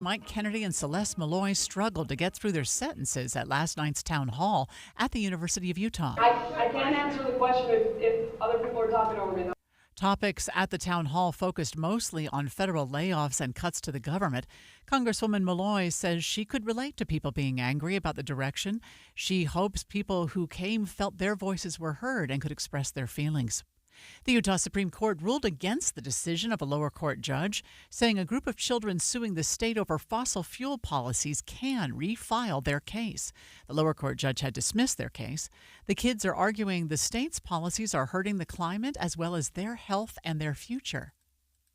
Mike Kennedy and Celeste Malloy struggled to get through their sentences at last night's town hall at the University of Utah. I can't answer the question if other people are talking over me, though. Topics at the town hall focused mostly on federal layoffs and cuts to the government. Congresswoman Malloy says she could relate to people being angry about the direction. She hopes people who came felt their voices were heard and could express their feelings. The Utah Supreme Court ruled against the decision of a lower court judge, saying a group of children suing the state over fossil fuel policies can refile their case. The lower court judge had dismissed their case. The kids are arguing the state's policies are hurting the climate as well as their health and their future.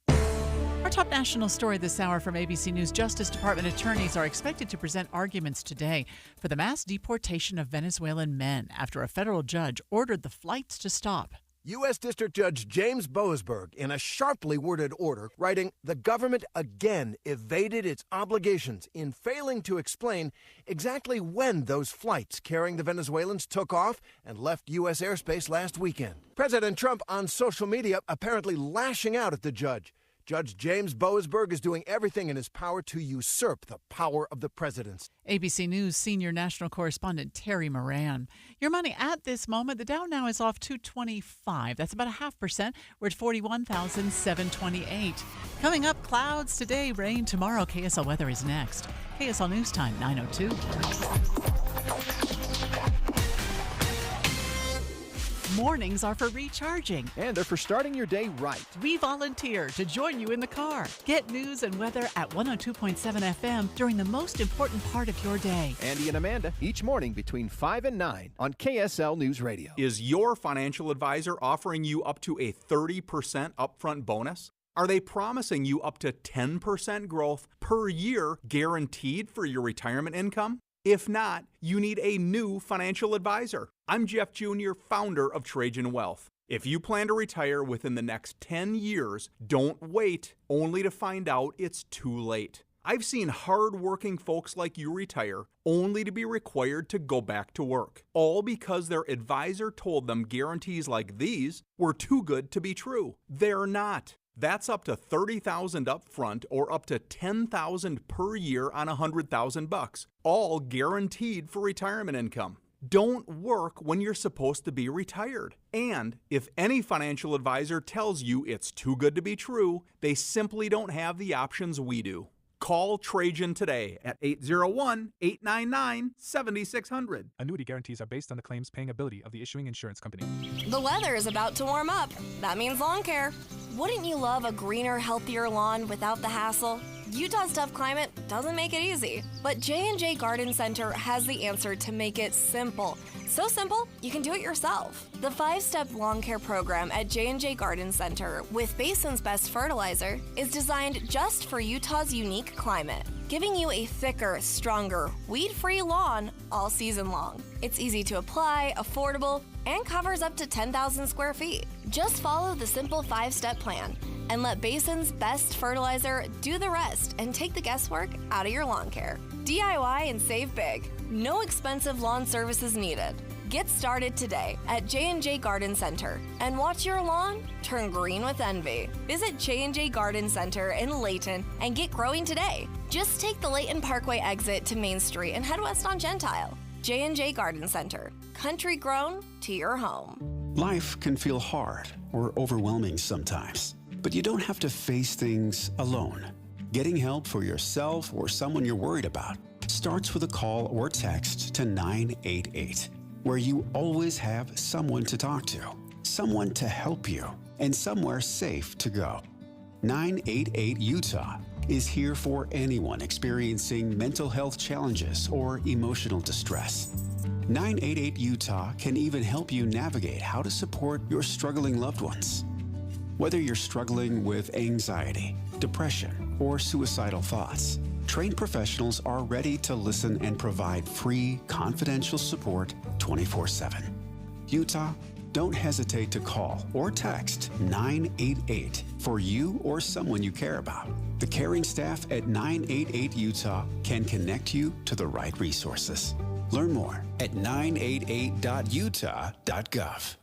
Our top national story this hour from ABC News. Justice Department attorneys are expected to present arguments today for the mass deportation of Venezuelan men after a federal judge ordered the flights to stop. U.S. District Judge James Boasberg, in a sharply worded order, writing, "The government again evaded its obligations in failing to explain exactly when those flights carrying the Venezuelans took off and left U.S. airspace last weekend." President Trump on social media apparently lashing out at the judge. Judge James Boasberg is doing everything in his power to usurp the power of the presidency. ABC News senior national correspondent Terry Moran. Your money at this moment, the Dow now is off 225. That's about 0.5%. We're at 41,728. Coming up, clouds today, rain tomorrow. KSL weather is next. KSL News Time, 9:02. Mornings are for recharging. And they're for starting your day right. We volunteer to join you in the car. Get news and weather at 102.7 FM during the most important part of your day. Andy and Amanda, each morning between 5 and 9 on KSL News Radio. Is your financial advisor offering you up to a 30% upfront bonus? Are they promising you up to 10% growth per year guaranteed for your retirement income? If not, you need a new financial advisor. I'm Jeff Jr., founder of Trajan Wealth. If you plan to retire within the next 10 years, don't wait only to find out it's too late. I've seen hard-working folks like you retire only to be required to go back to work, all because their advisor told them guarantees like these were too good to be true. They're not. That's up to $30,000 up front or up to $10,000 per year on $100,000, all guaranteed for retirement income. Don't work when you're supposed to be retired. And if any financial advisor tells you it's too good to be true, they simply don't have the options we do. Call Trajan today at 801-899-7600. Annuity guarantees are based on the claims paying ability of the issuing insurance company. The weather is about to warm up. That means lawn care. Wouldn't you love a greener, healthier lawn without the hassle? Utah's tough climate doesn't make it easy, but J&J Garden Center has the answer to make it simple. So simple, you can do it yourself. The 5-step lawn care program at J&J Garden Center with Basin's Best Fertilizer is designed just for Utah's unique climate, giving you a thicker, stronger, weed-free lawn all season long. It's easy to apply, affordable, and covers up to 10,000 square feet. Just follow the simple 5-step plan and let Basin's Best Fertilizer do the rest and take the guesswork out of your lawn care. DIY and save big. No expensive lawn services needed. Get started today at J&J Garden Center and watch your lawn turn green with envy. Visit J&J Garden Center in Layton and get growing today. Just take the Layton Parkway exit to Main Street and head west on Gentile. J&J Garden Center. Country grown to your home. Life can feel hard or overwhelming sometimes, but you don't have to face things alone. Getting help for yourself or someone you're worried about starts with a call or text to 988, where you always have someone to talk to, someone to help you, and somewhere safe to go. 988 Utah is here for anyone experiencing mental health challenges or emotional distress. 988 Utah can even help you navigate how to support your struggling loved ones. Whether you're struggling with anxiety, depression, or suicidal thoughts, trained professionals are ready to listen and provide free, confidential support 24/7. Utah, don't hesitate to call or text 988 for you or someone you care about. The caring staff at 988 Utah can connect you to the right resources. Learn more at 988.utah.gov.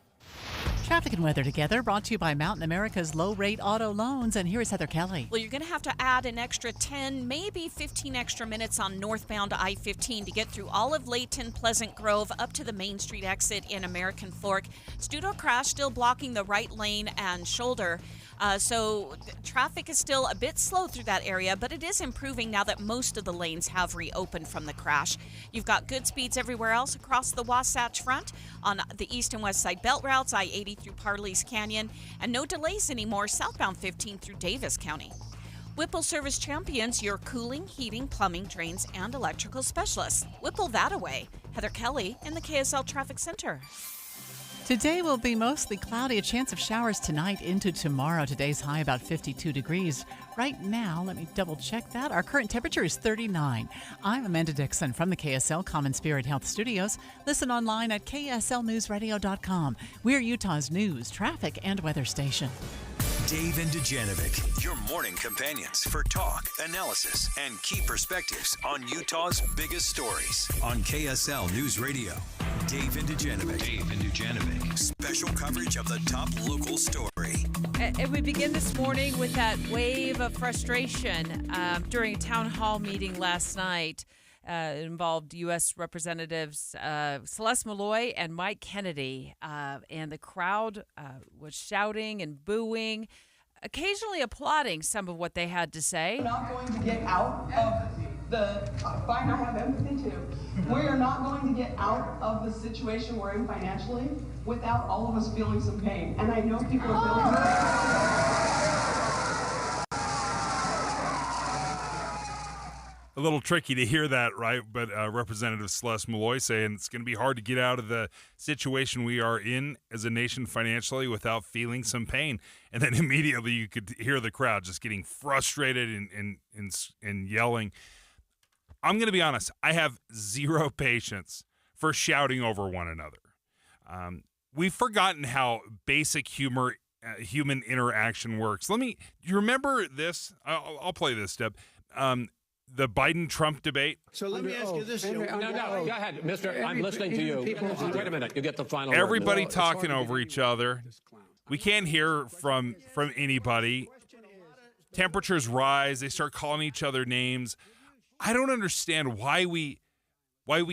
Traffic and weather together, brought to you by Mountain America's low-rate auto loans. And here is Heather Kelly. Well, you're going to have to add an extra 10, maybe 15 extra minutes on northbound I-15 to get through all of Layton, Pleasant Grove, up to the Main Street exit in American Fork. Due to a crash, still blocking the right lane and shoulder. So traffic is still a bit slow through that area, but it is improving now that most of the lanes have reopened from the crash. You've got good speeds everywhere else across the Wasatch Front on the east and west side belt routes, I-80 through Parley's Canyon, and no delays anymore southbound 15 through Davis County. Whipple Service Champions, your cooling, heating, plumbing, drains, and electrical specialists. Whipple that away. Heather Kelly in the KSL Traffic Center. Today will be mostly cloudy, a chance of showers tonight into tomorrow. Today's high about 52 degrees. Right now, let me double check that. Our current temperature is 39. I'm Amanda Dixon from the KSL Common Spirit Health Studios. Listen online at kslnewsradio.com. We're Utah's news, traffic, and weather station. Dave and Dujanovic, your morning companions for talk, analysis, and key perspectives on Utah's biggest stories on KSL News Radio. Dave and Dujanovic. Special coverage of the top local story. And we begin this morning with that wave of frustration during a town hall meeting last night. It involved U.S. Representatives Celeste Malloy and Mike Kennedy, and the crowd was shouting and booing, occasionally applauding some of what they had to say. We're not going to get out of the fine. I have empathy too. We are not going to get out of the situation we're in financially without all of us feeling some pain, and I know people are feeling pain. A little tricky to hear that, right? But Representative Celeste Malloy saying it's going to be hard to get out of the situation we are in as a nation financially without feeling some pain. And then immediately you could hear the crowd just getting frustrated and yelling. I'm going to be honest. I have zero patience for shouting over one another. We've forgotten how basic human interaction works. Do you remember this? I'll play this, Deb. The Biden-Trump debate. So let me ask you this. No, go ahead, mister. I'm listening to you. Wait a minute. You get the final Everybody word. talking over each other. We can't hear from anybody. Temperatures rise. They start calling each other names. I don't understand why we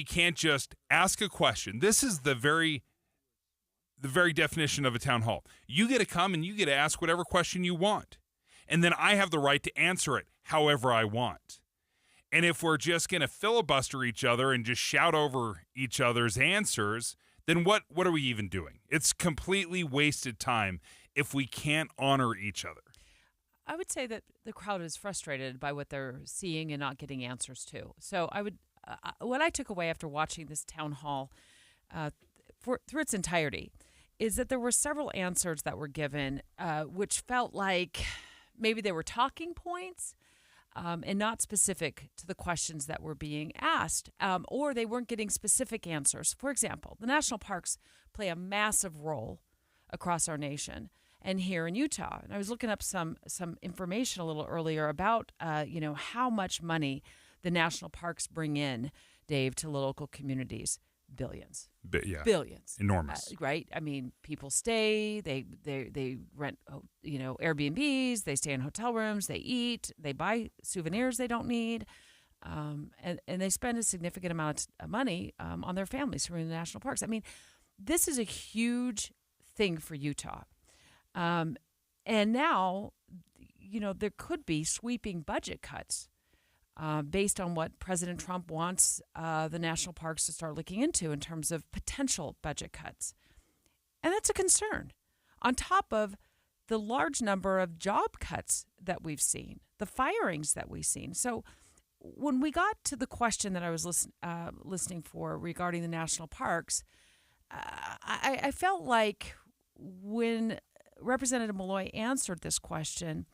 can't just ask a question. This is the very definition of a town hall. You get to come and you get to ask whatever question you want. And then I have the right to answer it however I want. And if we're just going to filibuster each other and just shout over each other's answers, then what are we even doing? It's completely wasted time if we can't honor each other. I would say that the crowd is frustrated by what they're seeing and not getting answers to. So I would, what I took away after watching this town hall through its entirety is that there were several answers that were given, which felt like maybe they were talking points, and not specific to the questions that were being asked, or they weren't getting specific answers. For example, the national parks play a massive role across our nation and here in Utah. And I was looking up some information a little earlier about how much money the national parks bring in, Dave, to local communities. Billions. Billions. Enormous. Right? I mean, people stay, they rent, Airbnbs, they stay in hotel rooms, they eat, they buy souvenirs they don't need, and they spend a significant amount of money on their families who are in the national parks. I mean, this is a huge thing for Utah. And now, there could be sweeping budget cuts based on what President Trump wants the national parks to start looking into in terms of potential budget cuts. And that's a concern, on top of the large number of job cuts that we've seen, the firings that we've seen. So when we got to the question that I was listening for regarding the national parks, I felt like when Representative Malloy answered this question,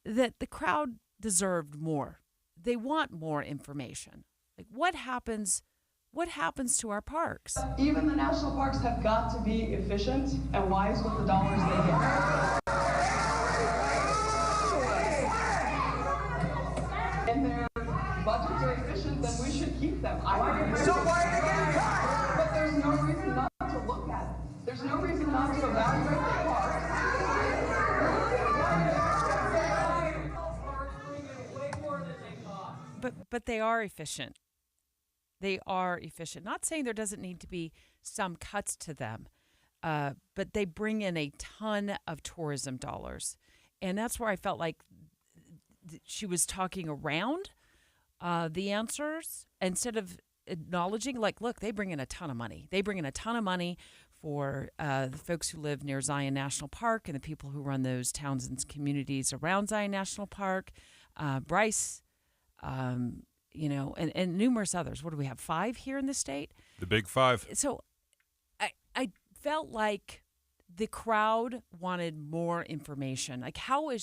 that the crowd deserved more. They want more information. Like, what happens to our parks? Even the national parks have got to be efficient and wise with the dollars they get. And their budgets are efficient, then we should keep them. So why are they getting cut? But there's no reason not to look at it. There's no reason not But they are efficient. They are efficient. Not saying there doesn't need to be some cuts to them, but they bring in a ton of tourism dollars. And that's where I felt like she was talking around the answers instead of acknowledging, like, look, they bring in a ton of money. They bring in a ton of money for the folks who live near Zion National Park and the people who run those towns and communities around Zion National Park. Bryce, and numerous others. What do we have? 5 here in the state? The big 5. So I felt like the crowd wanted more information. Like, how are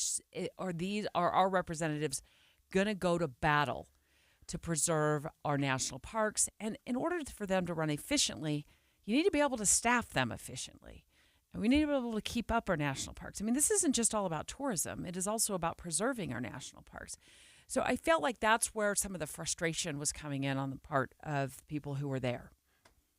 our representatives going to go to battle to preserve our national parks? And in order for them to run efficiently, you need to be able to staff them efficiently. And we need to be able to keep up our national parks. I mean, this isn't just all about tourism. It is also about preserving our national parks. So I felt like that's where some of the frustration was coming in on the part of people who were there.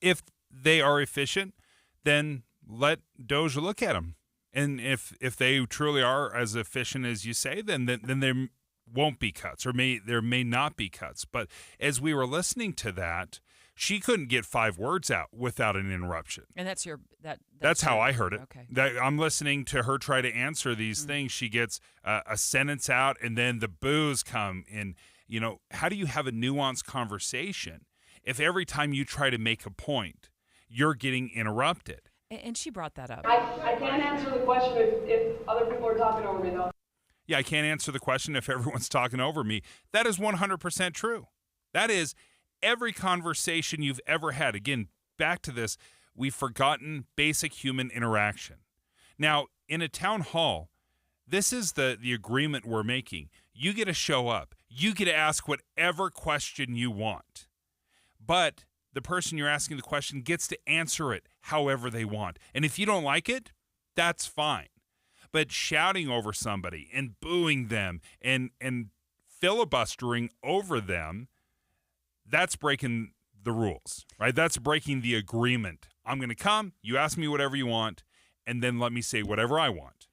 If they are efficient, then let Doja look at them. And if they truly are as efficient as you say, then there won't be cuts, or there may not be cuts. But as we were listening to that, she couldn't get 5 words out without an interruption. And that's how I heard it. Okay. I'm listening to her try to answer these things. She gets a sentence out, and then the boos come in. How do you have a nuanced conversation if every time you try to make a point, you're getting interrupted? And she brought that up. I can't answer the question if other people are talking over me, though. Yeah, I can't answer the question if everyone's talking over me. That is 100% true. That is every conversation you've ever had. Again, back to this, we've forgotten basic human interaction. Now, in a town hall, this is the agreement we're making. You get to show up. You get to ask whatever question you want. But the person you're asking the question gets to answer it however they want. And if you don't like it, that's fine. But shouting over somebody and booing them and filibustering over them, that's breaking the rules, right? That's breaking the agreement. I'm going to come, you ask me whatever you want, and then let me say whatever I want.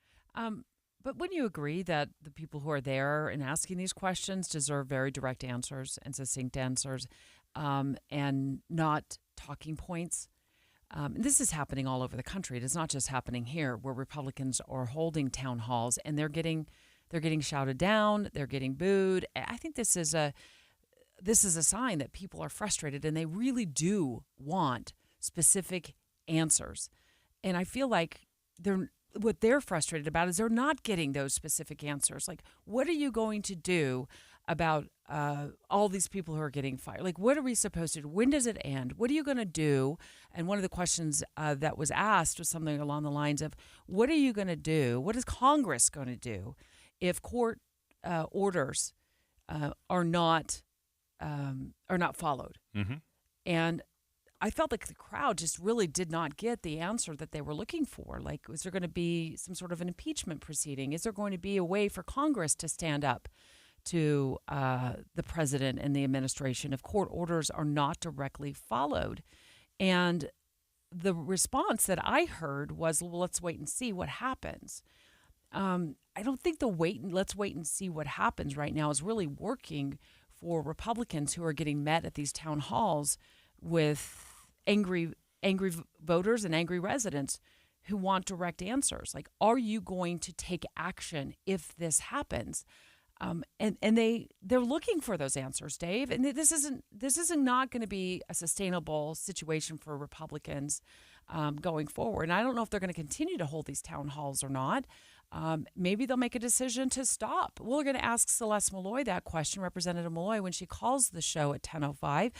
But wouldn't you agree that the people who are there and asking these questions deserve very direct answers and succinct answers, and not talking points? This is happening all over the country. It is not just happening here, where Republicans are holding town halls and they're getting shouted down, they're getting booed. I think this is a sign that people are frustrated and they really do want specific answers. And I feel like what they're frustrated about is they're not getting those specific answers. Like, what are you going to do about all these people who are getting fired? Like, what are we supposed to do? When does it end? What are you going to do? And one of the questions that was asked was something along the lines of, what are you going to do? What is Congress going to do if court orders are not followed? Mm-hmm. And I felt like the crowd just really did not get the answer that they were looking for. Like, is there going to be some sort of an impeachment proceeding? Is there going to be a way for Congress to stand up to the president and the administration if court orders are not directly followed? And the response that I heard was, well, let's wait and see what happens. I don't think let's wait and see what happens right now is really working for Republicans who are getting met at these town halls with angry voters and angry residents who want direct answers. Like, are you going to take action if this happens? And they're looking for those answers, Dave. And this isn't not going to be a sustainable situation for Republicans going forward. And I don't know if they're going to continue to hold these town halls or not. Maybe they'll make a decision to stop. We're going to ask Celeste Malloy that question, Representative Malloy, when she calls the show at 10:05.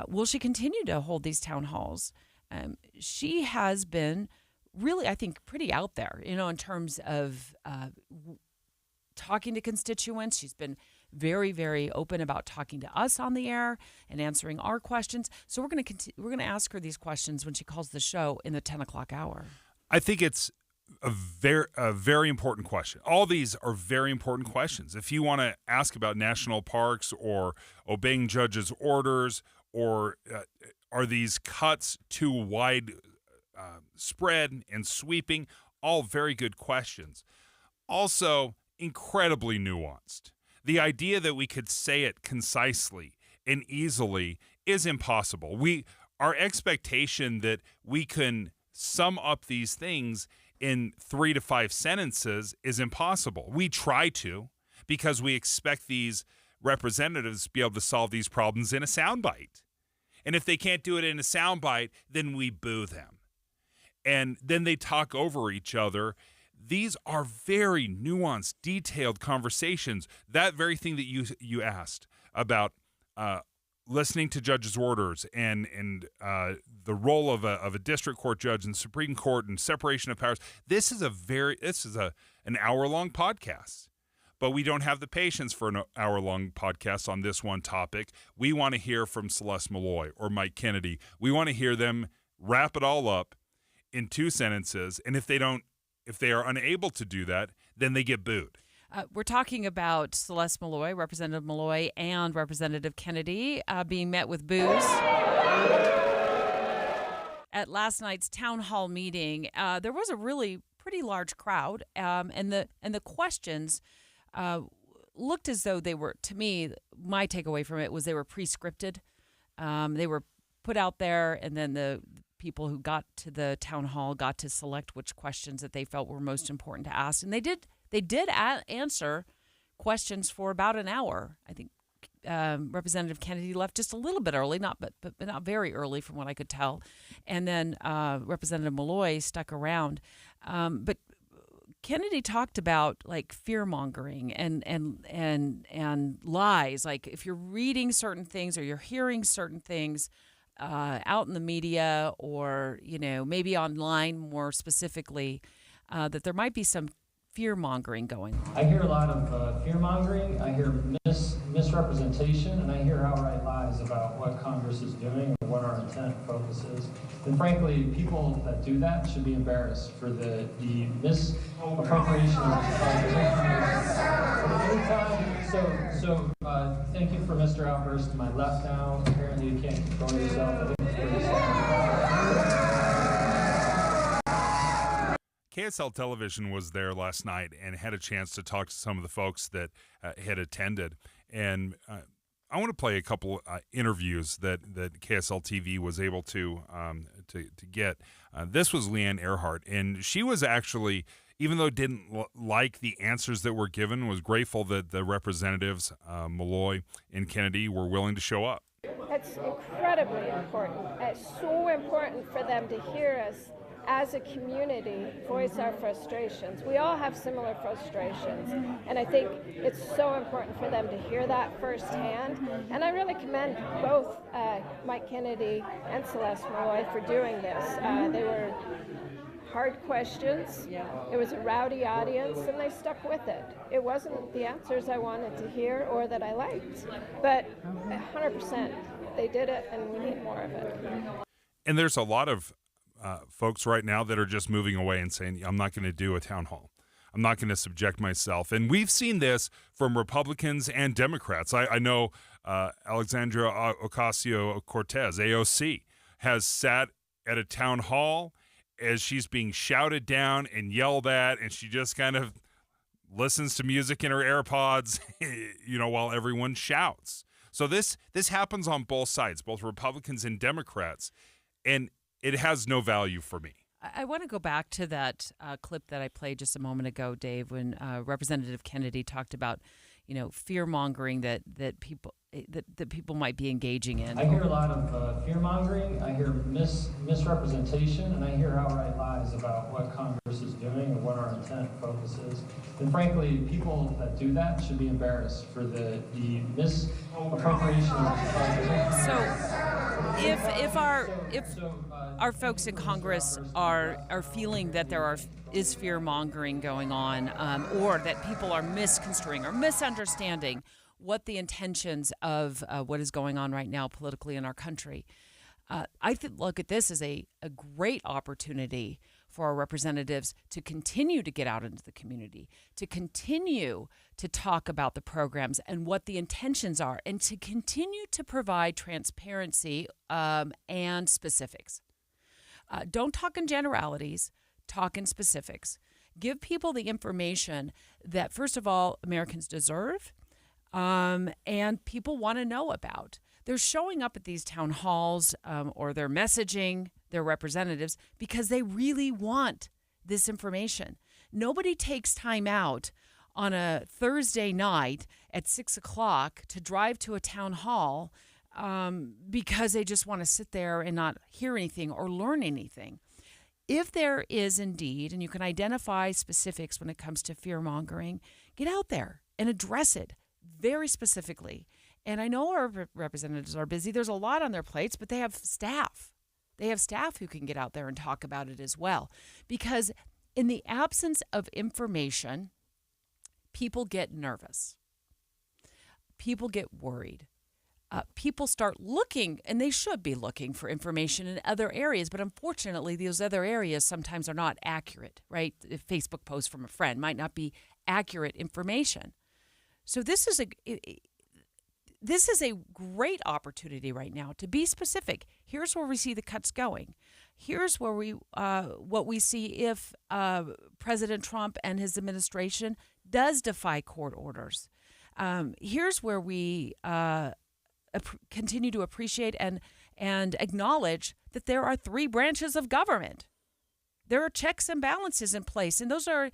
Will she continue to hold these town halls? She has been really, I think, pretty out there, in terms of talking to constituents. She's been very, very open about talking to us on the air and answering our questions. So we're going to ask her these questions when she calls the show in the 10 o'clock hour. I think it's a very important question. All these are very important questions. If you want to ask about national parks or obeying judges' orders, or are these cuts too wide spread and sweeping, all very good questions. Also, incredibly nuanced. The idea that we could say it concisely and easily is impossible. Our expectation that we can sum up these things in 3 to 5 sentences is impossible. We try to, because we expect these representatives to be able to solve these problems in a soundbite. And if they can't do it in a soundbite, then we boo them. And then they talk over each other. These are very nuanced, detailed conversations. That very thing that you asked about listening to judges' orders and the role of a district court judge and Supreme Court and separation of powers. This is an hour-long podcast. But we don't have the patience for an hour-long podcast on this one topic. We want to hear from Celeste Malloy or Mike Kennedy. We want to hear them wrap it all up in 2 sentences. And if they are unable to do that, then they get booed. We're talking about Celeste Malloy, Representative Malloy, and Representative Kennedy being met with boos. At last night's town hall meeting, there was a really pretty large crowd, and the questions looked as though they were, to me, my takeaway from it was they were pre-scripted. They were put out there, and then the people who got to the town hall got to select which questions that they felt were most important to ask. And they did answer questions for about an hour. I think Representative Kennedy left just a little bit early, but not very early from what I could tell. And then Representative Malloy stuck around. But Kennedy talked about like fear mongering and lies. Like if you're reading certain things or you're hearing certain things out in the media or maybe online more specifically, that there might be some fear mongering going on. I hear a lot of fear mongering. I hear misrepresentation, and I hear outright lies about what Congress is doing or what our intent and focus is. And frankly, people that do that should be embarrassed for the misappropriation of So thank you for Mr. Outburst to my left now. Apparently you can't control yourself. I think it's pretty sad. KSL Television was there last night and had a chance to talk to some of the folks that had attended. And I want to play a couple interviews that KSL TV was able to get. This was Leanne Earhart, and she was actually, even though didn't like the answers that were given, was grateful that the representatives, Malloy and Kennedy, were willing to show up. It's incredibly important. It's so important for them to hear us as a community voice our frustrations. We all have similar frustrations, and I think it's so important for them to hear that firsthand. And I really commend both Mike Kennedy and Celeste Malloy for doing this. They were hard questions. It was a rowdy audience, and they stuck with it. It wasn't the answers I wanted to hear or that I liked, but 100% they did it, and we need more of it. And there's a lot of folks right now that are just moving away and saying, I'm not going to do a town hall. I'm not going to subject myself. And we've seen this from Republicans and Democrats. I know Alexandria Ocasio-Cortez, AOC, has sat at a town hall as she's being shouted down and yelled at, and she just kind of listens to music in her AirPods, while everyone shouts. So this happens on both sides, both Republicans and Democrats, and it has no value for me. I want to go back to that clip that I played just a moment ago, Dave, when Representative Kennedy talked about, fear mongering that people might be engaging in. I hear a lot of fear mongering. I hear misrepresentation, and I hear outright lies about what Congress is doing or what our intent and focus is. And frankly, people that do that should be embarrassed for the misappropriation of. So, if our folks in Congress are feeling that there is fear mongering going on, or that people are misconstruing or misunderstanding what the intentions of what is going on right now politically in our country, I look at this as a great opportunity for our representatives to continue to get out into the community, to continue to talk about the programs and what the intentions are, and to continue to provide transparency and specifics. Don't talk in generalities, talk in specifics. Give people the information that, first of all, Americans deserve, and people want to know about. They're showing up at these town halls or they're messaging their representatives because they really want this information. Nobody takes time out on a Thursday night at 6 o'clock to drive to a town hall because they just want to sit there and not hear anything or learn anything. If there is indeed, and you can identify specifics when it comes to fear-mongering, get out there and address it very specifically. And I know our representatives are busy. There's a lot on their plates, but they have staff. They have staff who can get out there and talk about it as well. Because in the absence of information, people get nervous. People get worried. People start looking, and they should be looking for information in other areas, but unfortunately, those other areas sometimes are not accurate, right? A Facebook post from a friend might not be accurate information. So this is a great opportunity right now to be specific. Here's where we see the cuts going. Here's where what we see if President Trump and his administration does defy court orders. Here's where we continue to appreciate and acknowledge that there are three branches of government. There are checks and balances in place, and those are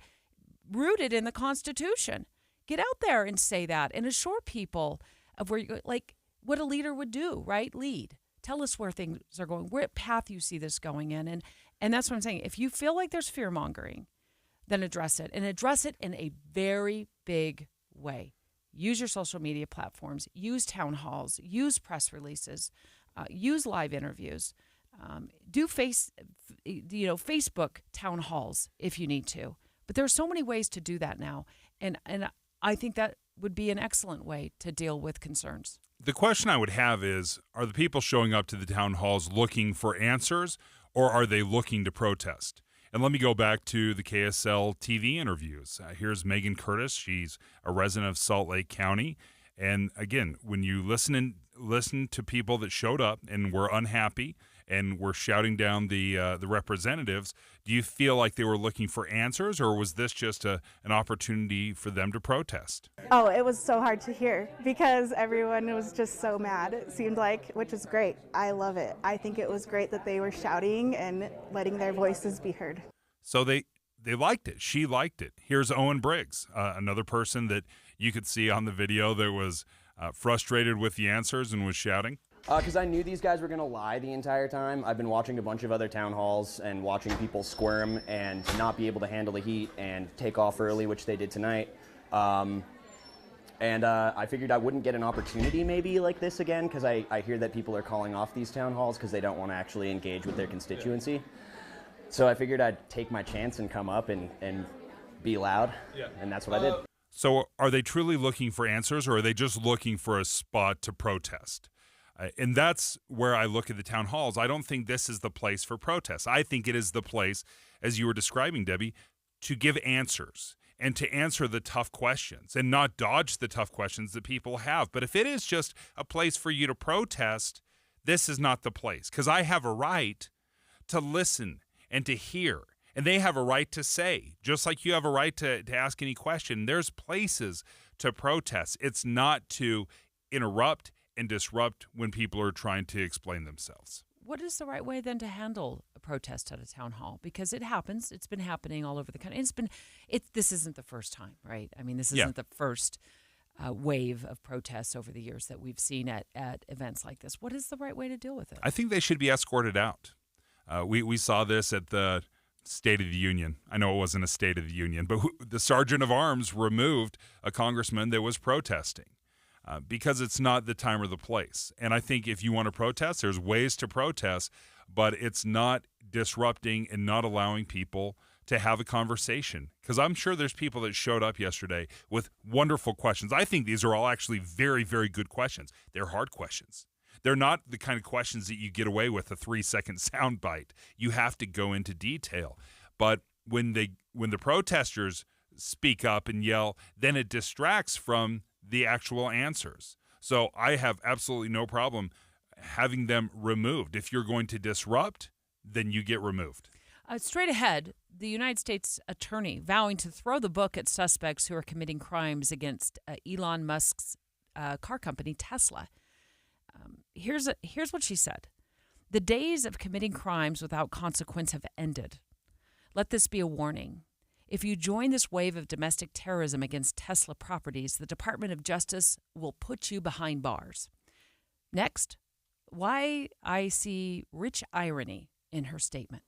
rooted in the Constitution. Get out there and say that and assure people of where you like what a leader would do, right? Lead. Tell us where things are going, what path you see this going in. And that's what I'm saying. If you feel like there's fear-mongering, then address it, and address it in a very big way. Use your social media platforms, use town halls, use press releases, use live interviews, do Facebook town halls if you need to. But there are so many ways to do that now, and I think that would be an excellent way to deal with concerns. The question I would have is, are the people showing up to the town halls looking for answers, or are they looking to protest? And let me go back to the KSL TV interviews. Here's Megan Curtis. She's a resident of Salt Lake County. And again, when you listen to people that showed up and were unhappy and were shouting down the representatives, do you feel like they were looking for answers, or was this just an opportunity for them to protest? Oh, it was so hard to hear because everyone was just so mad, it seemed like, which is great. I love it. I think it was great that they were shouting and letting their voices be heard. So they liked it. She liked it. Here's Owen Briggs, another person that you could see on the video that was frustrated with the answers and was shouting. Because I knew these guys were going to lie the entire time. I've been watching a bunch of other town halls and watching people squirm and not be able to handle the heat and take off early, which they did tonight. And I figured I wouldn't get an opportunity maybe like this again, because I hear that people are calling off these town halls because they don't want to actually engage with their constituency. So I figured I'd take my chance and come up and be loud, and that's what I did. So are they truly looking for answers, or are they just looking for a spot to protest? And that's where I look at the town halls. I don't think this is the place for protests. I think it is the place, as you were describing, Debbie, to give answers and to answer the tough questions and not dodge the tough questions that people have. But if it is just a place for you to protest, this is not the place, because I have a right to listen and to hear. And they have a right to say, just like you have a right to ask any question. There's places to protest. It's not to interrupt and disrupt when people are trying to explain themselves. What is the right way then to handle a protest at a town hall? Because it happens. It's been happening all over the country. This isn't the first time, right? I mean, this isn't the first wave of protests over the years that we've seen at events like this. What is the right way to deal with it? I think they should be escorted out. We saw this at the State of the Union. I know it wasn't a State of the Union, but the Sergeant of Arms removed a congressman that was protesting. Because it's not the time or the place. And I think if you want to protest, there's ways to protest, but it's not disrupting and not allowing people to have a conversation. Because I'm sure there's people that showed up yesterday with wonderful questions. I think these are all actually very, very good questions. They're hard questions. They're not the kind of questions that you get away with a 3-second soundbite. You have to go into detail. But when the protesters speak up and yell, then it distracts from the actual answers. So I have absolutely no problem having them removed. If you're going to disrupt, then you get removed. Straight ahead, the United States attorney vowing to throw the book at suspects who are committing crimes against Elon Musk's car company, Tesla. Here's what she said. The days of committing crimes without consequence have ended. Let this be a warning. If you join this wave of domestic terrorism against Tesla properties, the Department of Justice will put you behind bars. Next, why I see rich irony in her statement.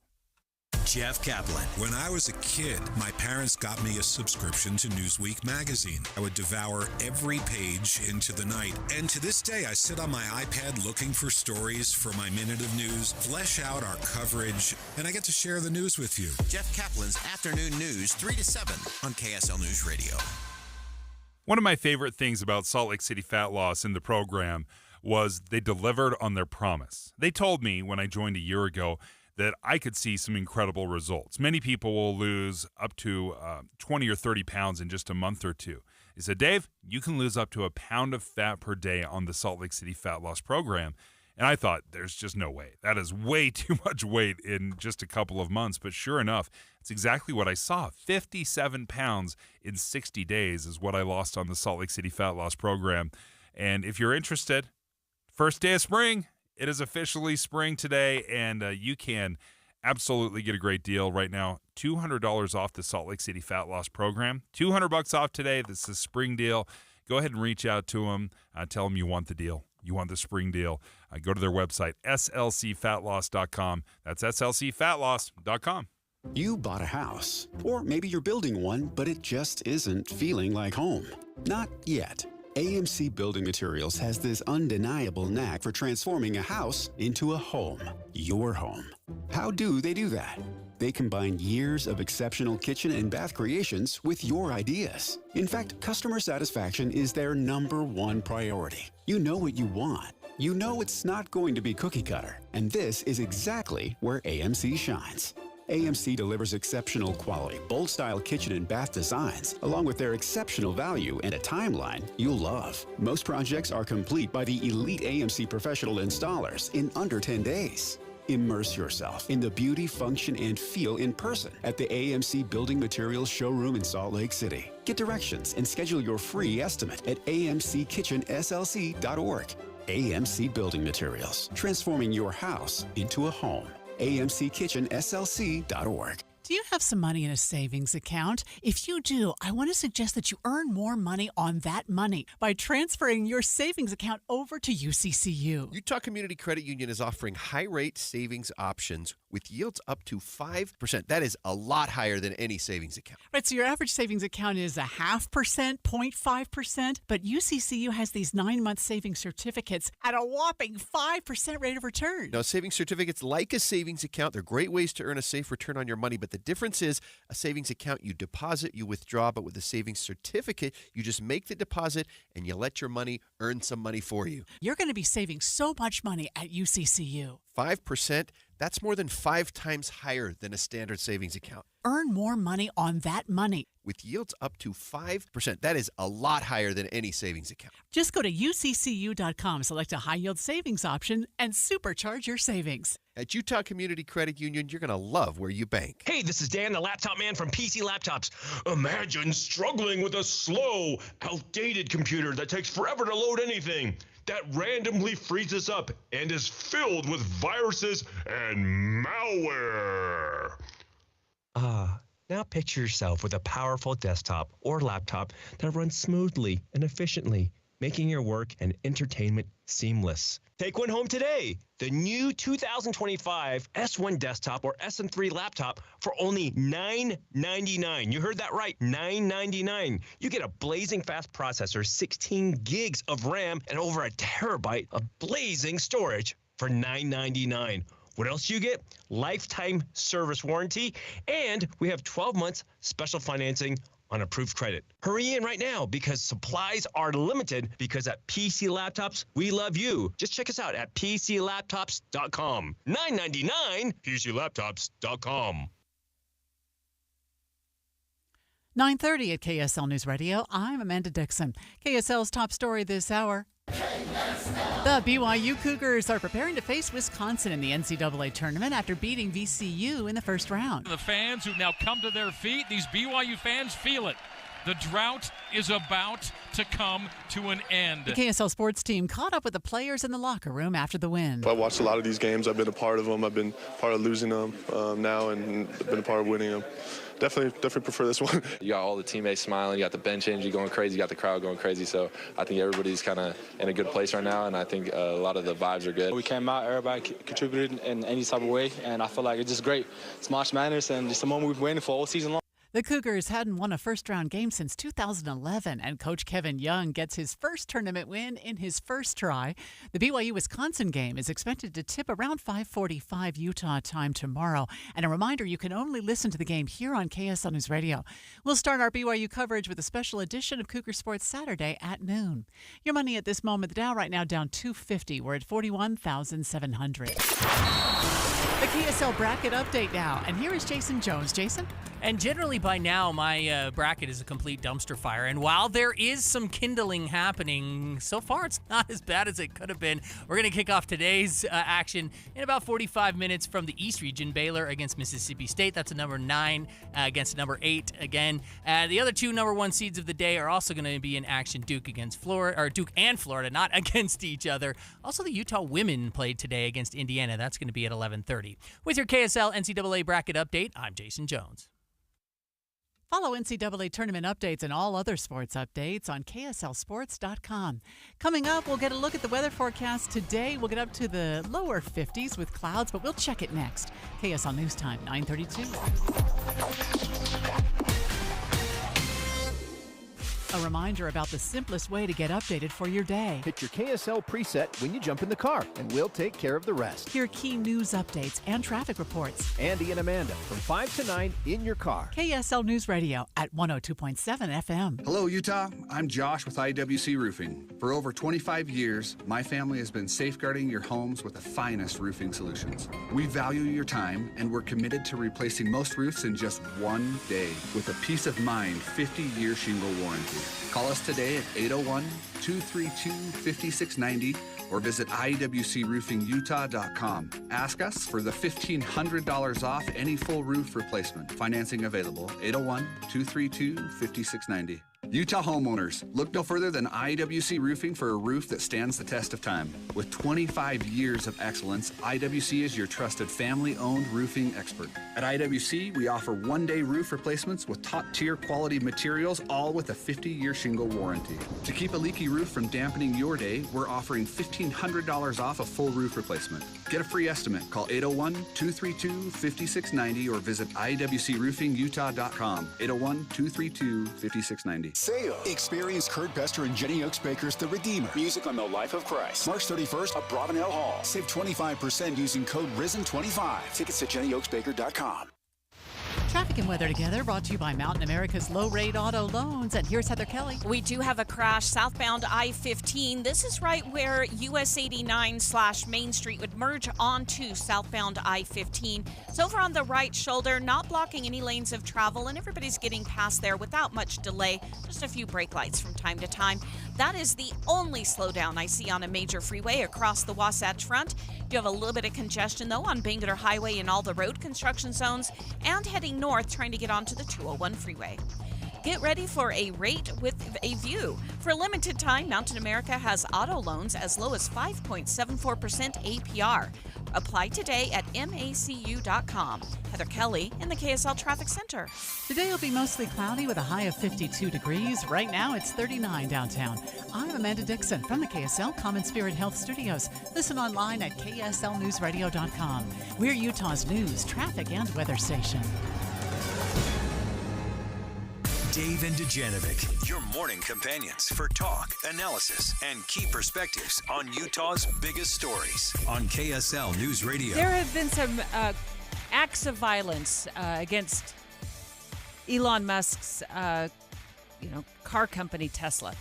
Jeff Kaplan. When I was a kid, my parents got me a subscription to Newsweek magazine. I would devour every page into the night. And to this day, I sit on my iPad looking for stories for my minute of news, flesh out our coverage, and I get to share the news with you. Jeff Kaplan's Afternoon News, 3 to 7 on KSL News Radio. One of my favorite things about Salt Lake City Fat Loss in the program was they delivered on their promise. They told me when I joined a year ago that I could see some incredible results. Many people will lose up to 20 or 30 pounds in just a month or two. He said, Dave, you can lose up to a pound of fat per day on the Salt Lake City Fat Loss program. And I thought, there's just no way. That is way too much weight in just a couple of months. But sure enough, it's exactly what I saw. 57 pounds in 60 days is what I lost on the Salt Lake City Fat Loss program. And if you're interested, first day of spring, it is officially spring today, and you can absolutely get a great deal right now. $200 off the Salt Lake City Fat Loss program. $200 off today. This is a spring deal. Go ahead and reach out to them. Tell them you want the deal. You want the spring deal. Go to their website, slcfatloss.com. That's slcfatloss.com. You bought a house, or maybe you're building one, but it just isn't feeling like home. Not yet. AMC Building Materials has this undeniable knack for transforming a house into a home, your home. How do they do that? They combine years of exceptional kitchen and bath creations with your ideas. In fact, customer satisfaction is their #1 priority. You know what you want. You know it's not going to be cookie cutter, and this is exactly where AMC shines. AMC delivers exceptional quality, bold-style kitchen and bath designs, along with their exceptional value and a timeline you'll love. Most projects are complete by the elite AMC professional installers in under 10 days. Immerse yourself in the beauty, function, and feel in person at the AMC Building Materials showroom in Salt Lake City. Get directions and schedule your free estimate at amckitchenslc.org. AMC Building Materials, transforming your house into a home. amckitchenslc.org. Do you have some money in a savings account? If you do, I want to suggest that you earn more money on that money by transferring your savings account over to UCCU. Utah Community Credit Union is offering high-rate savings options with yields up to 5%. That is a lot higher than any savings account. Right, so your average savings account is 0.5%, 0.5%, but UCCU has these 9-month savings certificates at a whopping 5% rate of return. Now, savings certificates, like a savings account, they're great ways to earn a safe return on your money, but the difference is a savings account, you deposit, you withdraw, but with a savings certificate, you just make the deposit and you let your money earn some money for you. You're going to be saving so much money at UCCU. 5%, that's more than 5 times higher than a standard savings account. Earn more money on that money. With yields up to 5%. That is a lot higher than any savings account. Just go to uccu.com, select a high-yield savings option, and supercharge your savings. At Utah Community Credit Union, you're going to love where you bank. Hey, this is Dan, the laptop man from PC Laptops. Imagine struggling with a slow, outdated computer that takes forever to load anything, that randomly freezes up and is filled with viruses and malware. Now picture yourself with a powerful desktop or laptop that runs smoothly and efficiently, making your work and entertainment seamless. Take one home today. The new 2025 S1 desktop or SN3 laptop for only $999. You heard that right, $999. You get a blazing fast processor, 16 gigs of RAM, and over a terabyte of blazing storage for $999. What else you get? Lifetime service warranty, and we have 12 months special financing on approved credit. Hurry in right now because supplies are limited, because at PC Laptops, we love you. Just check us out at PCLaptops.com. $999, PCLaptops.com. 9:30 at KSL News Radio. I'm Amanda Dixon. KSL's top story this hour. The BYU Cougars are preparing to face Wisconsin in the NCAA tournament after beating VCU in the first round. The fans who've now come to their feet, these BYU fans feel it. The drought is about to come to an end. The KSL sports team caught up with the players in the locker room after the win. I watched a lot of these games. I've been a part of them. I've been part of losing them now and been a part of winning them. Definitely prefer this one. You got all the teammates smiling. You got the bench energy going crazy. You got the crowd going crazy. So I think everybody's kind of in a good place right now, and I think a lot of the vibes are good. We came out. Everybody contributed in any type of way, and I feel like it's just great. It's March Madness, and just a moment we've been waiting for all season long. The Cougars hadn't won a first-round game since 2011, and Coach Kevin Young gets his first tournament win in his first try. The BYU-Wisconsin game is expected to tip around 5:45 Utah time tomorrow. And a reminder, you can only listen to the game here on KSL News Radio. We'll start our BYU coverage with a special edition of Cougar Sports Saturday at noon. Your money at this moment, the Dow right now down 250. We're at 41,700. The KSL bracket update now, and here is Jason Jones. Jason? And generally by now, my bracket is a complete dumpster fire. And while there is some kindling happening, so far it's not as bad as it could have been. We're going to kick off today's action in about 45 minutes from the East Region. Baylor against Mississippi State. That's a number 9 against number 8 again. The other two number 1 seeds of the day are also going to be in action. Duke against Florida, or Duke and Florida, not against each other. Also, the Utah women played today against Indiana. That's going to be at 11:30. With your KSL NCAA bracket update, I'm Jason Jones. Follow NCAA tournament updates and all other sports updates on KSLSports.com. Coming up, we'll get a look at the weather forecast today. We'll get up to the lower 50s with clouds, but we'll check it next. KSL News Time, 9:32. A reminder about the simplest way to get updated for your day. Hit your KSL preset when you jump in the car, and we'll take care of the rest. Hear key news updates and traffic reports. Andy and Amanda from 5 to 9 in your car. KSL News Radio at 102.7 FM. Hello, Utah. I'm Josh with IWC Roofing. For over 25 years, my family has been safeguarding your homes with the finest roofing solutions. We value your time, and we're committed to replacing most roofs in just one day with a peace of mind 50-year shingle warranty. Call us today at 801-232-5690 or visit iwcroofingutah.com. Ask us for the $1,500 off any full roof replacement. Financing available, 801-232-5690. Utah homeowners, look no further than IWC Roofing for a roof that stands the test of time. With 25 years of excellence, IWC is your trusted family-owned roofing expert. At IWC, we offer one-day roof replacements with top-tier quality materials, all with a 50-year shingle warranty. To keep a leaky roof from dampening your day, we're offering $1,500 off a full roof replacement. Get a free estimate. Call 801-232-5690 or visit iwcroofingutah.com. 801-232-5690. Sale. Experience Kurt Bester and Jenny Oaks Baker's The Redeemer. Music on the Life of Christ. March 31st at Bravenel Hall. Save 25% using code RISEN25. Tickets at JennyOaksBaker.com. Traffic and weather together, brought to you by Mountain America's low-rate auto loans. And here's Heather Kelly. We do have a crash southbound I-15. This is right where US 89/Main Street would merge onto southbound I-15. It's over on the right shoulder, not blocking any lanes of travel, and everybody's getting past there without much delay. Just a few brake lights from time to time. That is the only slowdown I see on a major freeway across the Wasatch Front. You have a little bit of congestion, though, on Bangerter Highway in all the road construction zones, and heading north trying to get onto the 201 freeway. Get ready for a rate with a view. For a limited time, Mountain America has auto loans as low as 5.74% APR. Apply today at macu.com. Heather Kelly in the KSL Traffic Center. Today will be mostly cloudy with a high of 52 degrees. Right now it's 39 downtown. I'm Amanda Dixon from the KSL Common Spirit Health Studios. Listen online at kslnewsradio.com. We're Utah's news, traffic, and weather station. Dave and Dujanovic, your morning companions for talk, analysis, and key perspectives on Utah's biggest stories on KSL News Radio. There have been some acts of violence against Elon Musk's, car company Tesla.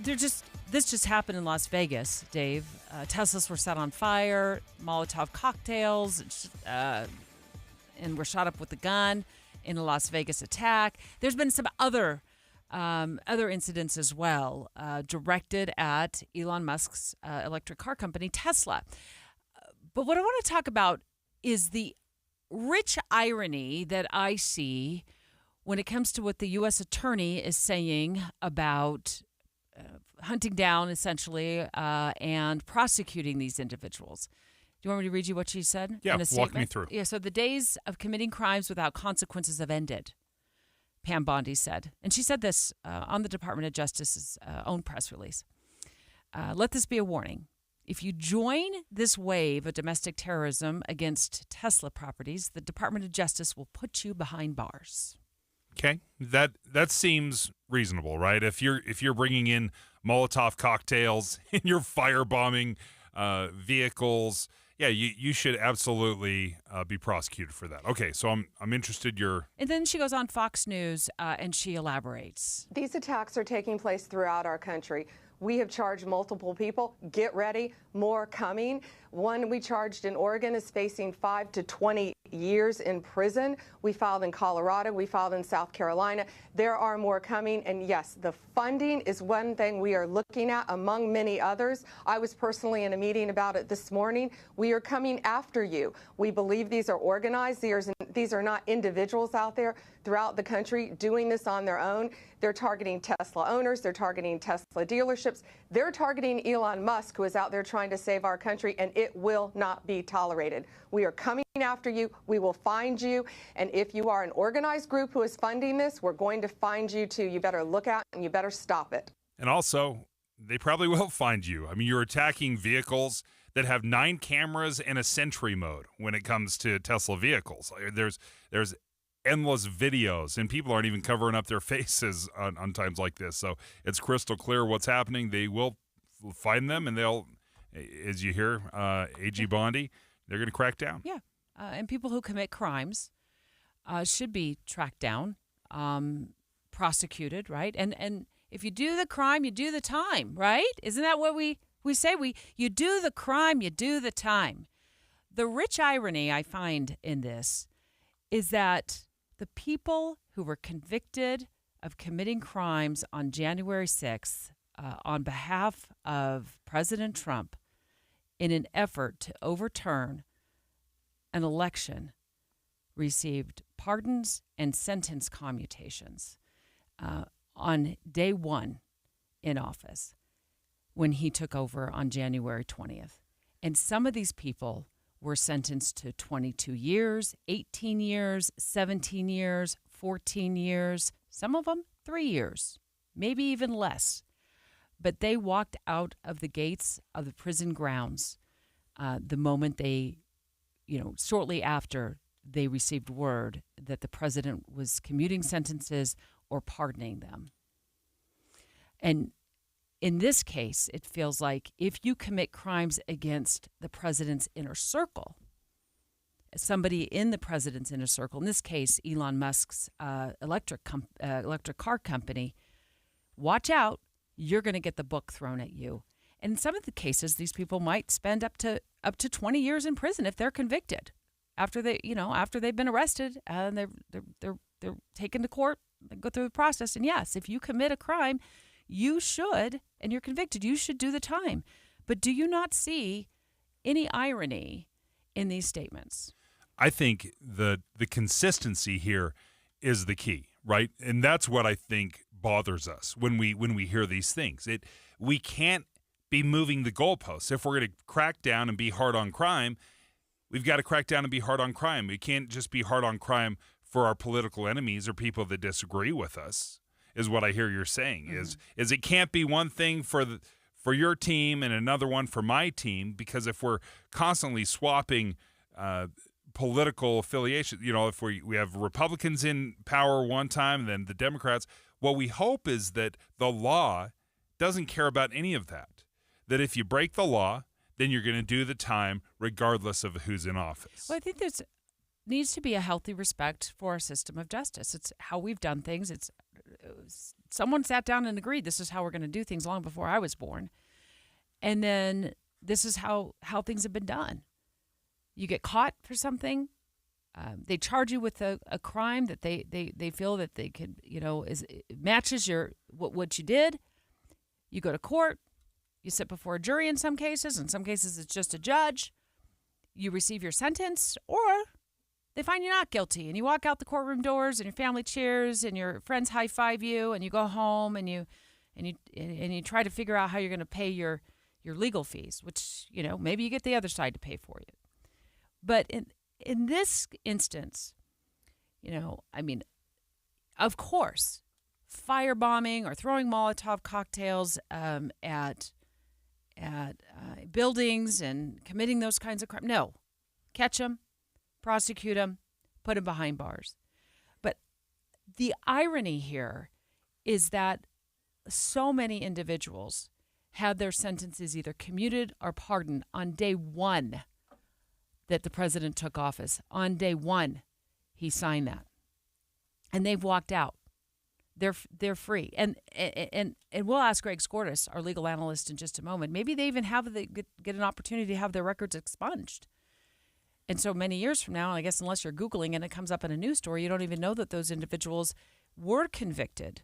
This just happened in Las Vegas, Dave. Teslas were set on fire, Molotov cocktails, and were shot up with a gun in a Las Vegas attack. There's been some other incidents as well directed at Elon Musk's electric car company, Tesla. But what I want to talk about is the rich irony that I see when it comes to what the U.S. attorney is saying about hunting down, essentially, and prosecuting these individuals. Do you want me to read you what she said? Yeah, in a walk me statement? through. Yeah, so the days of committing crimes without consequences have ended, Pam Bondi said. And she said this on the Department of Justice's own press release. Let this be a warning. If you join this wave of domestic terrorism against Tesla properties, the Department of Justice will put you behind bars. Okay, that seems reasonable, right? If you're bringing in Molotov cocktails and you're firebombing vehicles, yeah, you should absolutely be prosecuted for that. Okay, so I'm interested. And then she goes on Fox News and she elaborates. These attacks are taking place throughout our country. We have charged multiple people. Get ready, more coming. One we charged in Oregon is facing 5 to 20 years in prison. We filed in Colorado. We filed in South Carolina. There are more coming. And yes, the funding is one thing we are looking at among many others. I was personally in a meeting about it this morning. We are coming after you. We believe these are organized. These are not individuals out there throughout the country doing this on their own. They're targeting Tesla owners. They're targeting Tesla dealerships. They're targeting Elon Musk, who is out there trying to save our country, and it will not be tolerated. We are coming after you. We will find you. And if you are an organized group who is funding this, we're going to find you too. You better look out and you better stop it. And also, they probably will find you. I mean, you're attacking vehicles that have 9 cameras and a sentry mode when it comes to Tesla vehicles. There's endless videos, and people aren't even covering up their faces on times like this. So it's crystal clear what's happening. They will find them, and they'll, as you hear, AG Bondi, they're going to crack down. Yeah, and people who commit crimes should be tracked down, prosecuted, right? And if you do the crime, you do the time, right? Isn't that what we say? You do the crime, you do the time. The rich irony I find in this is that the people who were convicted of committing crimes on January 6th on behalf of President Trump in an effort to overturn an election received pardons and sentence commutations on day one in office when he took over on January 20th. And some of these people were sentenced to 22 years, 18 years, 17 years, 14 years, some of them 3 years, maybe even less. But they walked out of the gates of the prison grounds the moment they, shortly after they received word that the president was commuting sentences or pardoning them. And in this case, it feels like if you commit crimes against the president's inner circle, somebody in the president's inner circle, in this case, Elon Musk's electric car company, watch out, you're going to get the book thrown at you. And in some of the cases, these people might spend up to 20 years in prison if they're convicted after they've been arrested and they're taken to court, they go through the process. And yes, if you commit a crime, you should, and you're convicted, you should do the time. But do you not see any irony in these statements? I think the consistency here is the key, right? And that's what I think bothers us when we hear these things. We can't be moving the goalposts. If we're going to crack down and be hard on crime, we've got to crack down and be hard on crime. We can't just be hard on crime for our political enemies or people that disagree with us. Is what I hear you're saying. Mm-hmm. Is it can't be one thing for your team and another one for my team, because if we're constantly swapping political affiliation, if we have Republicans in power one time, then the Democrats, what we hope is that the law doesn't care about any of that. That if you break the law, then you're going to do the time regardless of who's in office. Well, I think there's needs to be a healthy respect for our system of justice. It's how we've done things. Someone sat down and agreed this is how we're going to do things long before I was born. And then this is how things have been done. You get caught for something. They charge you with a crime that they feel that they could, matches what you did. You go to court. You sit before a jury in some cases. In some cases, it's just a judge. You receive your sentence, or They find you not guilty, and you walk out the courtroom doors, and your family cheers, and your friends high five you, and you go home, and you try to figure out how you're going to pay your legal fees, which maybe you get the other side to pay for you. But in this instance, of course, firebombing or throwing Molotov cocktails at buildings and committing those kinds of crimes. No, catch them, prosecute them, put them behind bars. But the irony here is that so many individuals had their sentences either commuted or pardoned on day one that the president took office. On day one, he signed that. And they've walked out. They're free. And we'll ask Greg Skordas, our legal analyst, in just a moment. Maybe they even get an opportunity to have their records expunged. And so many years from now, I guess unless you're Googling and it comes up in a news story, you don't even know that those individuals were convicted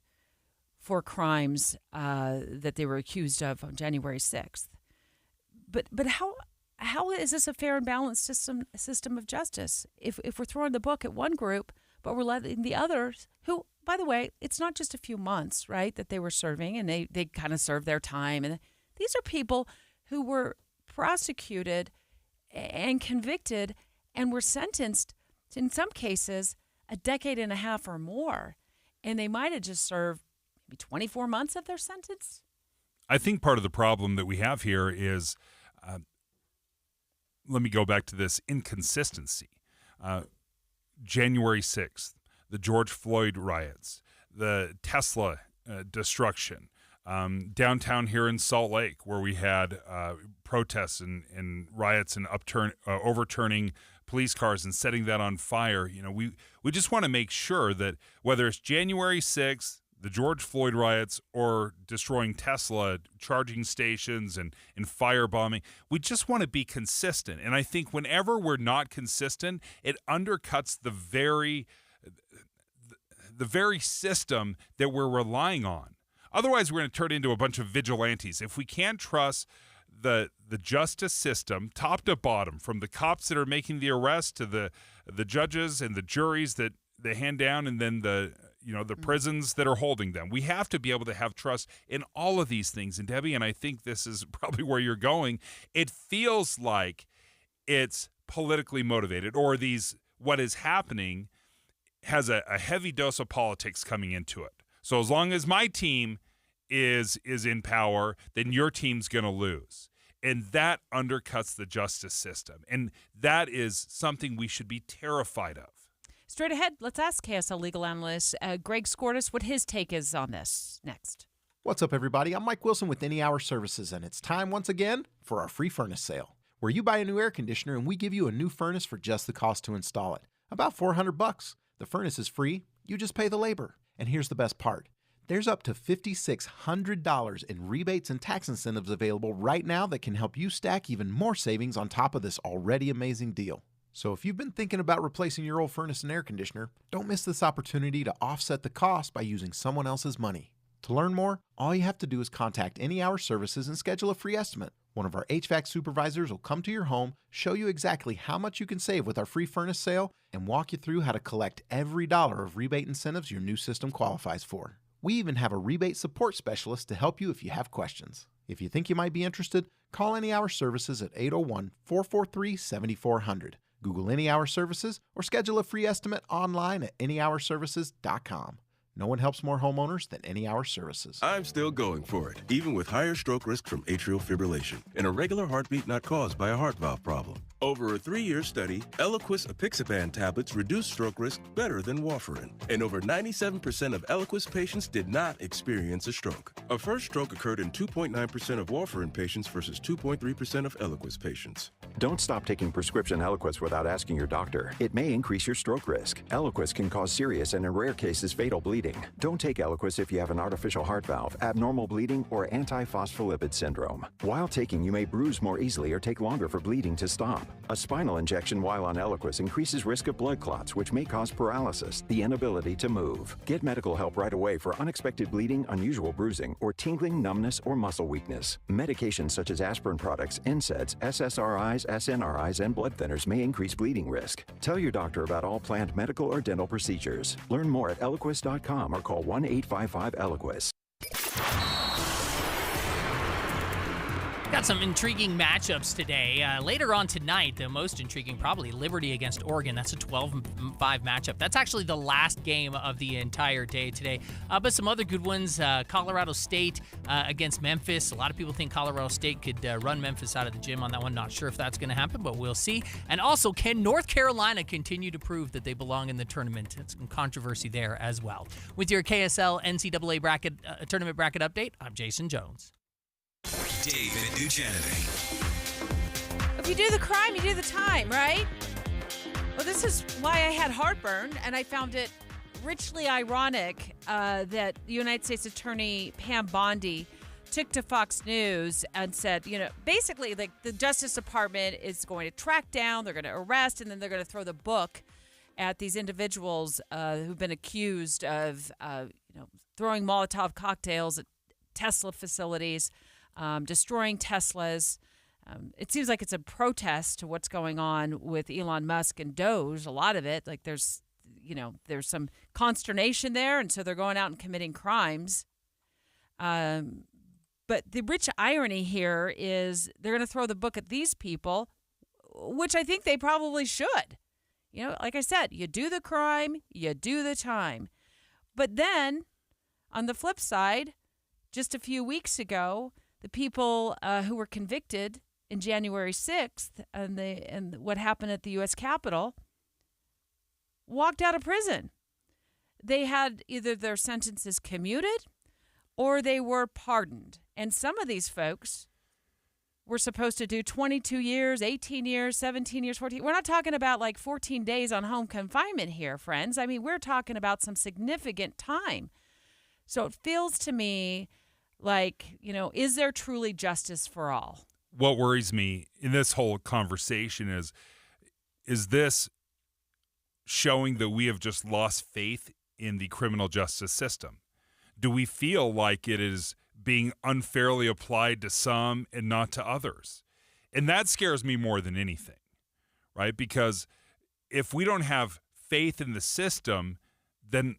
for crimes that they were accused of on January 6th. But how is this a fair and balanced system of justice if we're throwing the book at one group, but we're letting the others who, by the way, it's not just a few months, right, that they were serving, and they kind of served their time. And these are people who were prosecuted and convicted and were sentenced, in some cases, a decade and a half or more. And they might have just served maybe 24 months of their sentence. I think part of the problem that we have here is, let me go back to this inconsistency. January 6th, the George Floyd riots, the Tesla destruction, downtown here in Salt Lake, where we had protests and riots and overturning police cars and setting that on fire. We just want to make sure that whether it's January 6th, the George Floyd riots, or destroying Tesla charging stations and firebombing, we just want to be consistent. And I think whenever we're not consistent, it undercuts the very system that we're relying on. Otherwise, we're going to turn into a bunch of vigilantes. If we can't trust the justice system, top to bottom, from the cops that are making the arrest to the judges and the juries that they hand down, and then the prisons that are holding them, we have to be able to have trust in all of these things. And Debbie, and I think this is probably where you're going, it feels like it's politically motivated, or what is happening has a heavy dose of politics coming into it. So as long as my team is in power, then your team's going to lose. And that undercuts the justice system. And that is something we should be terrified of. Straight ahead, let's ask KSL legal analyst Greg Skordas what his take is on this next. What's up, everybody? I'm Mike Wilson with Any Hour Services, and it's time once again for our free furnace sale, where you buy a new air conditioner and we give you a new furnace for just the cost to install it. About $400. The furnace is free. You just pay the labor. And here's the best part. There's up to $5,600 in rebates and tax incentives available right now that can help you stack even more savings on top of this already amazing deal. So if you've been thinking about replacing your old furnace and air conditioner, don't miss this opportunity to offset the cost by using someone else's money. To learn more, all you have to do is contact Any Hour Services and schedule a free estimate. One of our HVAC supervisors will come to your home, show you exactly how much you can save with our free furnace sale, and walk you through how to collect every dollar of rebate incentives your new system qualifies for. We even have a rebate support specialist to help you if you have questions. If you think you might be interested, call Any Hour Services at 801-443-7400. Google Any Hour Services or schedule a free estimate online at anyhourservices.com. No one helps more homeowners than Any Hour Services. I'm still going for it, even with higher stroke risk from atrial fibrillation and a regular heartbeat not caused by a heart valve problem. Over a 3-year study, Eliquis apixaban tablets reduced stroke risk better than warfarin, and over 97% of Eliquis patients did not experience a stroke. A first stroke occurred in 2.9% of warfarin patients versus 2.3% of Eliquis patients. Don't stop taking prescription Eliquis without asking your doctor. It may increase your stroke risk. Eliquis can cause serious and, in rare cases, fatal bleeding. bleeding. Don't take Eliquis if you have an artificial heart valve, abnormal bleeding, or antiphospholipid syndrome. While taking, you may bruise more easily or take longer for bleeding to stop. A spinal injection while on Eliquis increases risk of blood clots, which may cause paralysis, the inability to move. Get medical help right away for unexpected bleeding, unusual bruising, or tingling, numbness, or muscle weakness. Medications such as aspirin products, NSAIDs, SSRIs, SNRIs, and blood thinners may increase bleeding risk. Tell your doctor about all planned medical or dental procedures. Learn more at Eliquis.com or call 1-855-ELIQUIS. Got some intriguing matchups today. Later on tonight, the most intriguing probably Liberty against Oregon. That's a 12-5 matchup. That's actually the last game of the entire day today. But some other good ones. Colorado State against Memphis. A lot of people think Colorado State could run Memphis out of the gym on that one. Not sure if that's going to happen, but we'll see. And also, can North Carolina continue to prove that they belong in the tournament? It's some controversy there as well. With your KSL NCAA bracket tournament bracket update, I'm Jason Jones. Dave and Dujanovic. If you do the crime, you do the time, right? Well, this is why I had heartburn, and I found it richly ironic that the United States Attorney Pam Bondi took to Fox News and said, basically, like, the Justice Department is going to track down, they're going to arrest, and then they're going to throw the book at these individuals who've been accused of, throwing Molotov cocktails at Tesla facilities. Destroying Teslas. It seems like it's a protest to what's going on with Elon Musk and Doge. A lot of it, like there's some consternation there, and so they're going out and committing crimes. But the rich irony here is they're going to throw the book at these people, which I think they probably should. Like I said, you do the crime, you do the time. But then, on the flip side, just a few weeks ago, the people who were convicted in January 6th and what happened at the U.S. Capitol walked out of prison. They had either their sentences commuted or they were pardoned. And some of these folks were supposed to do 22 years, 18 years, 17 years, 14. We're not talking about like 14 days on home confinement here, friends. I mean, we're talking about some significant time. So it feels to me like, is there truly justice for all? What worries me in this whole conversation is this showing that we have just lost faith in the criminal justice system? Do we feel like it is being unfairly applied to some and not to others? And that scares me more than anything, right? Because if we don't have faith in the system, then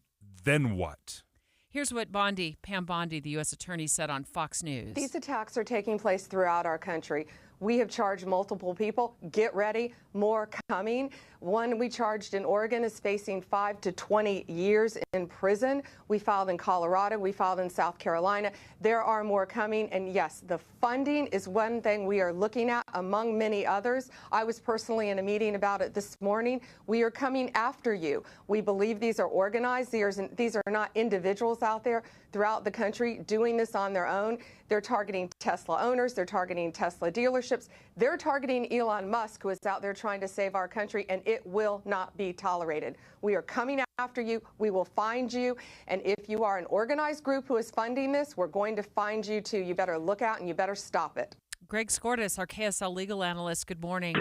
what? Here's what Pam Bondi, the U.S. Attorney, said on Fox News. These attacks are taking place throughout our country. We have charged multiple people. Get ready, more coming. One we charged in Oregon is facing 5 to 20 years in prison. We filed in Colorado. We filed in South Carolina. There are more coming. And yes, the funding is one thing we are looking at among many others. I was personally in a meeting about it this morning. We are coming after you. We believe these are organized. These are not individuals out there throughout the country doing this on their own. They're targeting Tesla owners. They're targeting Tesla dealerships. They're targeting Elon Musk, who is out there trying to save our country, and it will not be tolerated. We are coming after you. We will find you. And if you are an organized group who is funding this, we're going to find you too. You better look out and you better stop it. Greg Skordas, our KSL legal analyst, good morning.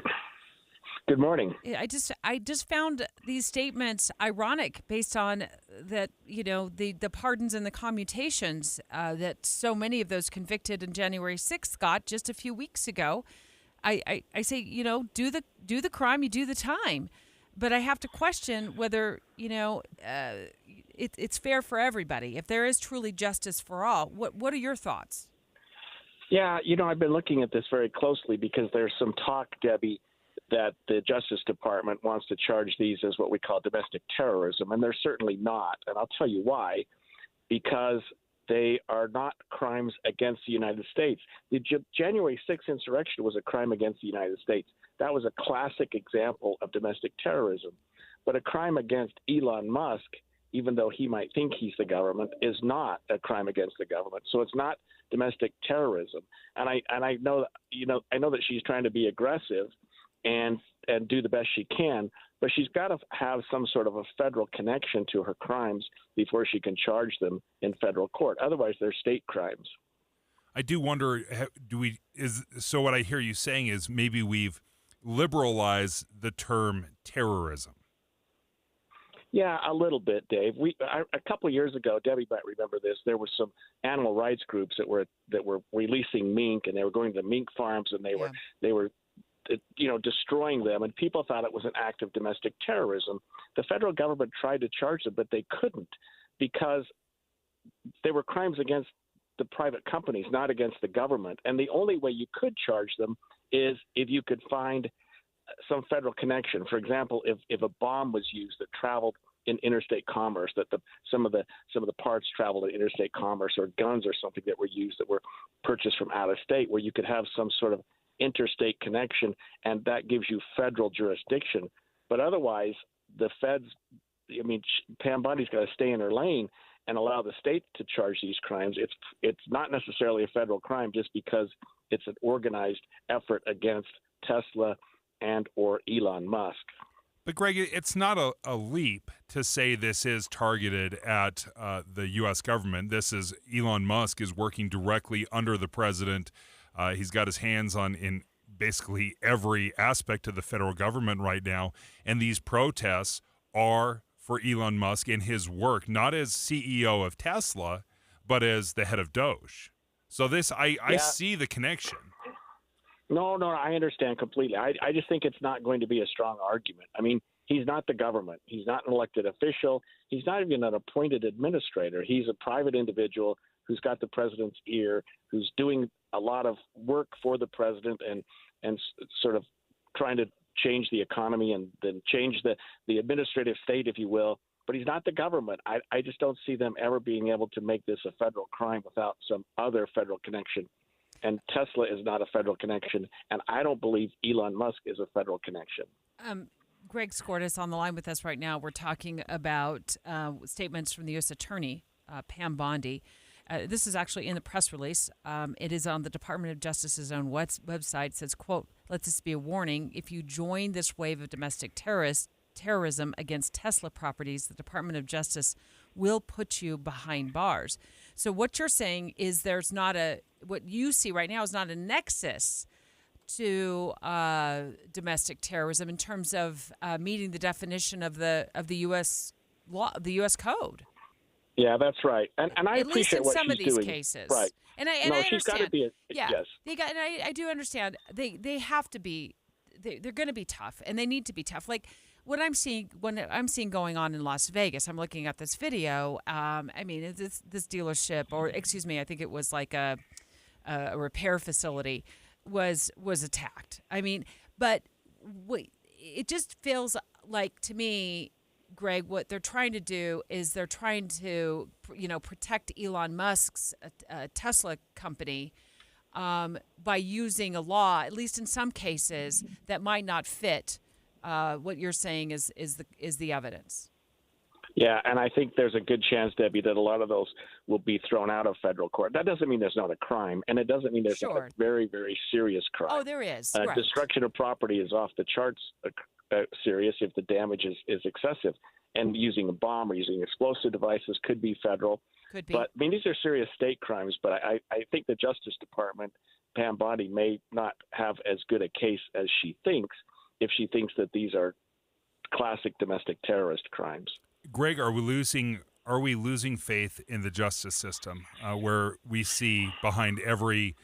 Good morning. I just found these statements ironic based on that, the pardons and the commutations that so many of those convicted in January 6th got just a few weeks ago. I say, do the crime, you do the time. But I have to question whether, it's fair for everybody. If there is truly justice for all, what are your thoughts? Yeah, I've been looking at this very closely because there's some talk, Debbie, that the Justice Department wants to charge these as what we call domestic terrorism, and they're certainly not. And I'll tell you why. Because they are not crimes against the United States. The January 6th insurrection was a crime against the United States. That was a classic example of domestic terrorism. But a crime against Elon Musk, even though he might think he's the government, is not a crime against the government. So it's not domestic terrorism. And I know that she's trying to be aggressive and do the best she can, but she's got to have some sort of a federal connection to her crimes before she can charge them in federal court. Otherwise, they're state crimes. I do wonder, so what I hear you saying is maybe we've liberalized the term terrorism. Yeah, a little bit, Dave. A couple of years ago, Debbie might remember this. There were some animal rights groups that were releasing mink, and they were going to mink farms, and they were destroying them, and people thought it was an act of domestic terrorism. The federal government tried to charge them, but they couldn't because they were crimes against the private companies, not against the government. And the only way you could charge them is if you could find some federal connection. For example, if a bomb was used that traveled in interstate commerce, that some of the parts traveled in interstate commerce, or guns or something that were used that were purchased from out of state, where you could have some sort of interstate connection, and that gives you federal jurisdiction. But otherwise, the feds, Pam Bundy's got to stay in her lane and allow the state to charge these crimes. It's not necessarily a federal crime just because it's an organized effort against Tesla and or Elon Musk. But Greg, it's not a leap to say this is targeted at the U.S. government. This is Elon Musk is working directly under the president. He's got his hands in basically every aspect of the federal government right now. And these protests are for Elon Musk and his work, not as CEO of Tesla, but as the head of Doge. So I see the connection. No, I understand completely. I just think it's not going to be a strong argument. I mean, he's not the government. He's not an elected official. He's not even an appointed administrator. He's a private individual who's got the president's ear, who's doing a lot of work for the president and sort of trying to change the economy and then change the administrative state, if you will. But he's not the government. I just don't see them ever being able to make this a federal crime without some other federal connection. And Tesla is not a federal connection, and I don't believe Elon Musk is a federal connection. Greg Skordas on the line with us right now. We're talking about statements from the U.S. Attorney, Pam Bondi. This is actually in the press release. It is on the Department of Justice's own website. It says, quote, "Let this be a warning. If you join this wave of domestic terrorism against Tesla properties, the Department of Justice will put you behind bars." So what you're saying is what you see right now is not a nexus to domestic terrorism in terms of meeting the definition of the U.S. law, the U.S. code. Yeah, that's right, and I appreciate what she's doing. At least in some of these cases, right? And I she's understand. Got to be yes. And I do understand. They have to be. They're going to be tough, and they need to be tough. Like when I'm seeing going on in Las Vegas, I'm looking at this video. This dealership, or excuse me, I think it was like a repair facility, was attacked. But it just feels like to me, Greg, what they're trying to do is they're trying to, protect Elon Musk's Tesla company by using a law, at least in some cases, that might not fit what you're saying is the evidence. Yeah, and I think there's a good chance, Debbie, that a lot of those will be thrown out of federal court. That doesn't mean there's not a crime, and it doesn't mean there's not a very, very serious crime. Oh, there is. Right. Destruction of property is off the charts serious if the damage is excessive. And using a bomb or using explosive devices could be federal. Could be. But, these are serious state crimes. But I think the Justice Department, Pam Bondi, may not have as good a case as she thinks if she thinks that these are classic domestic terrorist crimes. Greg, are we losing faith in the justice system, where we see behind every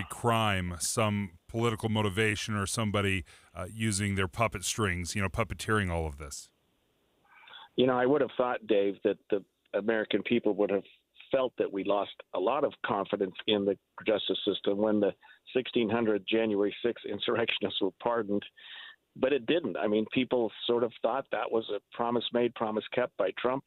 crime some political motivation or somebody using their puppet strings, puppeteering all of this? I would have thought, Dave, that the American people would have felt that we lost a lot of confidence in the justice system when the 1600 January 6th insurrectionists were pardoned. But it didn't. People sort of thought that was a promise made, promise kept by Trump.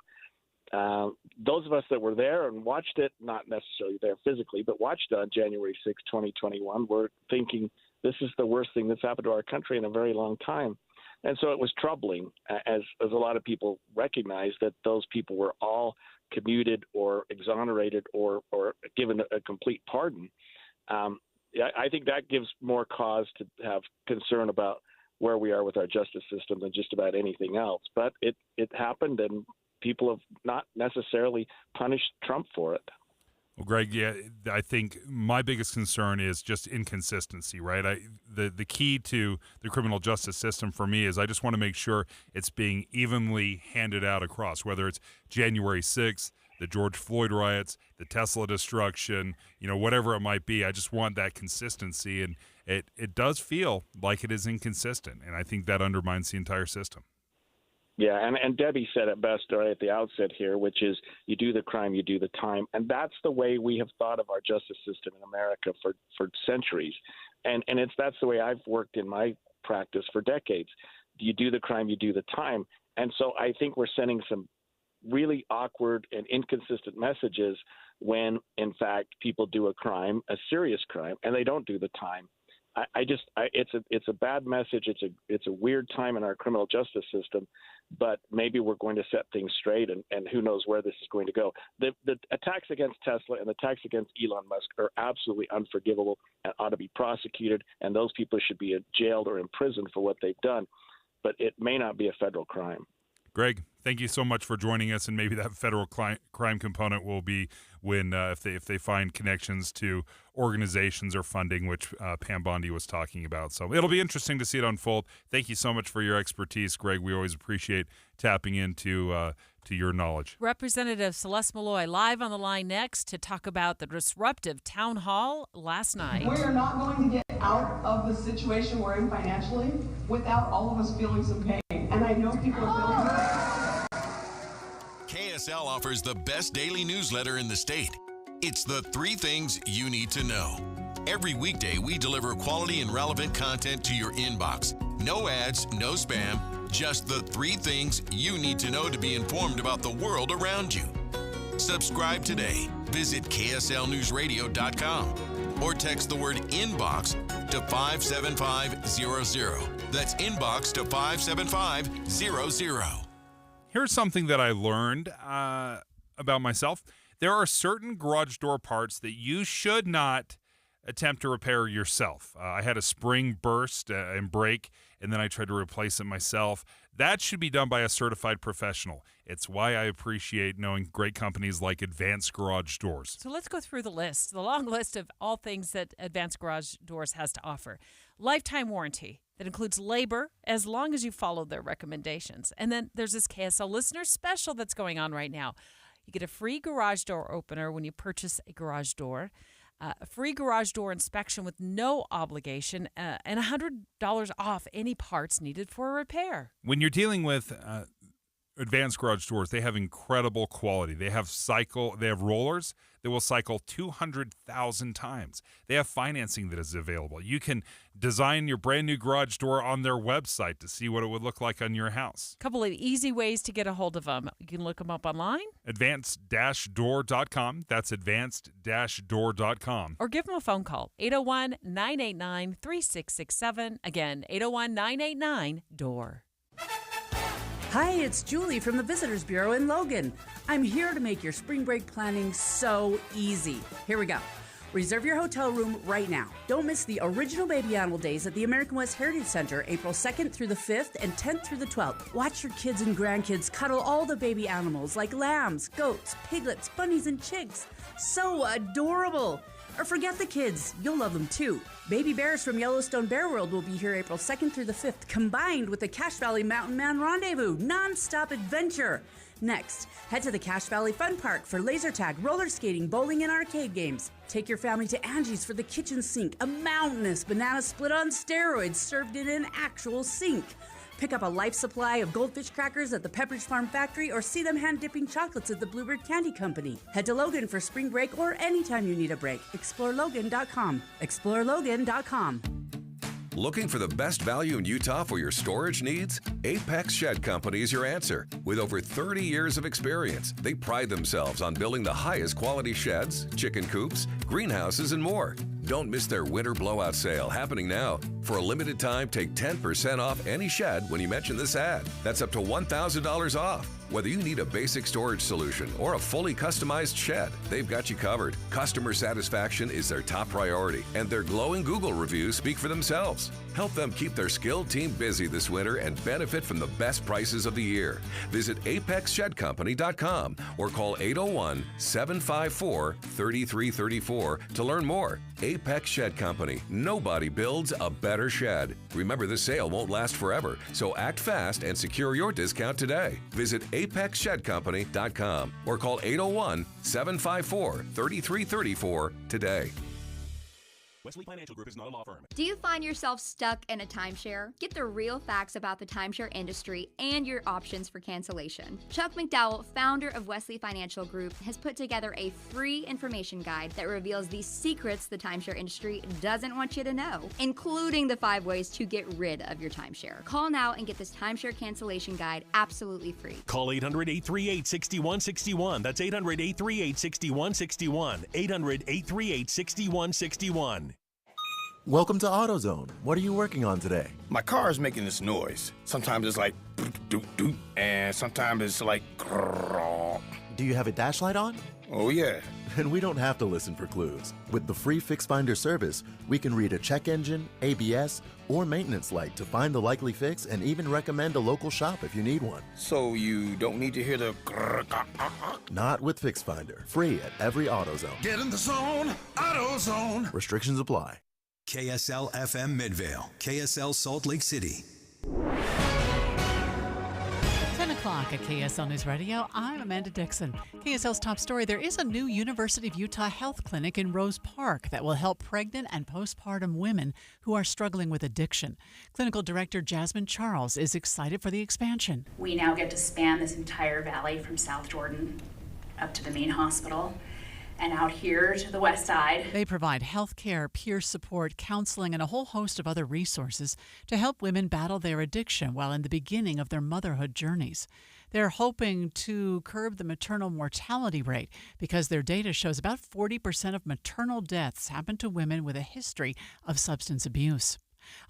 Those of us that were there and watched it, not necessarily there physically, but watched on January 6, 2021, were thinking this is the worst thing that's happened to our country in a very long time. And so it was troubling, as a lot of people recognized, that those people were all commuted or exonerated or given a complete pardon. I think that gives more cause to have concern about where we are with our justice system than just about anything else. But it happened, and people have not necessarily punished Trump for it. Well, Greg, yeah, I think my biggest concern is just inconsistency, right? The key to the criminal justice system for me is I just want to make sure it's being evenly handed out across, whether it's January 6th, the George Floyd riots, the Tesla destruction, whatever it might be. I just want that consistency, and it does feel like it is inconsistent, and I think that undermines the entire system. Yeah, and Debbie said it best right at the outset here, which is you do the crime, you do the time. And that's the way we have thought of our justice system in America for centuries. And that's the way I've worked in my practice for decades. You do the crime, you do the time. And so I think we're sending some really awkward and inconsistent messages when, in fact, people do a crime, a serious crime, and they don't do the time. It's a bad message. It's a weird time in our criminal justice system, but maybe we're going to set things straight, and who knows where this is going to go. The attacks against Tesla and the attacks against Elon Musk are absolutely unforgivable and ought to be prosecuted, and those people should be jailed or imprisoned for what they've done, but it may not be a federal crime. Greg, thank you so much for joining us, and maybe that federal crime component will be when if they find connections to organizations or funding, which Pam Bondi was talking about. So it'll be interesting to see it unfold. Thank you so much for your expertise, Greg. We always appreciate tapping into to your knowledge. Representative Celeste Malloy live on the line next to talk about the disruptive town hall last night. We are not going to get out of the situation we're in financially without all of us feeling some pain. And I know people are feeling pain. KSL offers the best daily newsletter in the state. It's the 3 things you need to know. Every weekday, we deliver quality and relevant content to your inbox. No ads, no spam, just the 3 things you need to know to be informed about the world around you. Subscribe today. Visit KSLNewsRadio.com or text the word inbox to 57500. That's inbox to 57500. Here's something that I learned about myself. There are certain garage door parts that you should not attempt to repair yourself. I had a spring burst and break, and then I tried to replace it myself. That should be done by a certified professional. It's why I appreciate knowing great companies like Advanced Garage Doors. So let's go through the list, the long list of all things that Advanced Garage Doors has to offer. Lifetime warranty that includes labor as long as you follow their recommendations. And then there's this KSL listener special that's going on right now. You get a free garage door opener when you purchase a garage door, a free garage door inspection with no obligation, and $100 off any parts needed for a repair. When you're dealing with Advanced Garage Doors, they have incredible quality. They have rollers that will cycle 200,000 times. They have financing that is available. You can design your brand new garage door on their website to see what it would look like on your house. A couple of easy ways to get a hold of them. You can look them up online. Advanced-door.com. That's advanced-door.com. Or give them a phone call. 801-989-3667. Again, 801-989-DOOR. Hi, it's Julie from the Visitors Bureau in Logan. I'm here to make your spring break planning so easy. Here we go. Reserve your hotel room right now. Don't miss the original Baby Animal Days at the American West Heritage Center, April 2nd through the 5th and 10th through the 12th. Watch your kids and grandkids cuddle all the baby animals like lambs, goats, piglets, bunnies, and chicks. So adorable. Or forget the kids. You'll love them too. Baby bears from Yellowstone Bear World will be here April 2nd through the 5th, combined with the Cache Valley Mountain Man Rendezvous non-stop adventure. Next, head to the Cache Valley Fun Park for laser tag, roller skating, bowling, and arcade games. Take your family to Angie's for the kitchen sink, a mountainous banana split on steroids served in an actual sink. Pick up a life supply of goldfish crackers at the Pepperidge Farm Factory or see them hand-dipping chocolates at the Bluebird Candy Company. Head to Logan for spring break or anytime you need a break. ExploreLogan.com. ExploreLogan.com. Looking for the best value in Utah for your storage needs? Apex Shed Company is your answer. With over 30 years of experience, they pride themselves on building the highest quality sheds, chicken coops, greenhouses, and more. Don't miss their winter blowout sale happening now. For a limited time, take 10% off any shed when you mention this ad. That's up to $1,000 off. Whether you need a basic storage solution or a fully customized shed, they've got you covered. Customer satisfaction is their top priority, and their glowing Google reviews speak for themselves. Help them keep their skilled team busy this winter and benefit from the best prices of the year. Visit apexshedcompany.com or call 801-754-3334 to learn more. Apex Shed Company. Nobody builds a better shed. Remember, this sale won't last forever, so act fast and secure your discount today. Visit apexshedcompany.com or call 801-754-3334 today. Wesley Financial Group is not a law firm. Do you find yourself stuck in a timeshare? Get the real facts about the timeshare industry and your options for cancellation. Chuck McDowell, founder of Wesley Financial Group, has put together a free information guide that reveals the secrets the timeshare industry doesn't want you to know, including the 5 ways to get rid of your timeshare. Call now and get this timeshare cancellation guide absolutely free. Call 800-838-6161. That's 800-838-6161. 800-838-6161. Welcome to AutoZone. What are you working on today? My car is making this noise. Sometimes it's like doot doot, and sometimes it's like grrr. Do you have a dash light on? Oh yeah. And we don't have to listen for clues. With the free Fix Finder service, we can read a check engine, ABS, or maintenance light to find the likely fix and even recommend a local shop if you need one. So you don't need to hear the grrr. Not with Fix Finder. Free at every AutoZone. Get in the zone, AutoZone. Restrictions apply. KSL FM Midvale, KSL Salt Lake City. 10 o'clock at KSL News Radio. I'm Amanda Dixon. KSL's top story, there is a new University of Utah health clinic in Rose Park that will help pregnant and postpartum women who are struggling with addiction. Clinical Director Jasmine Charles is excited for the expansion. We now get to span this entire valley from South Jordan up to the main hospital and out here to the west side. They provide health care, peer support, counseling, and a whole host of other resources to help women battle their addiction while in the beginning of their motherhood journeys. They're hoping to curb the maternal mortality rate because their data shows about 40% of maternal deaths happen to women with a history of substance abuse.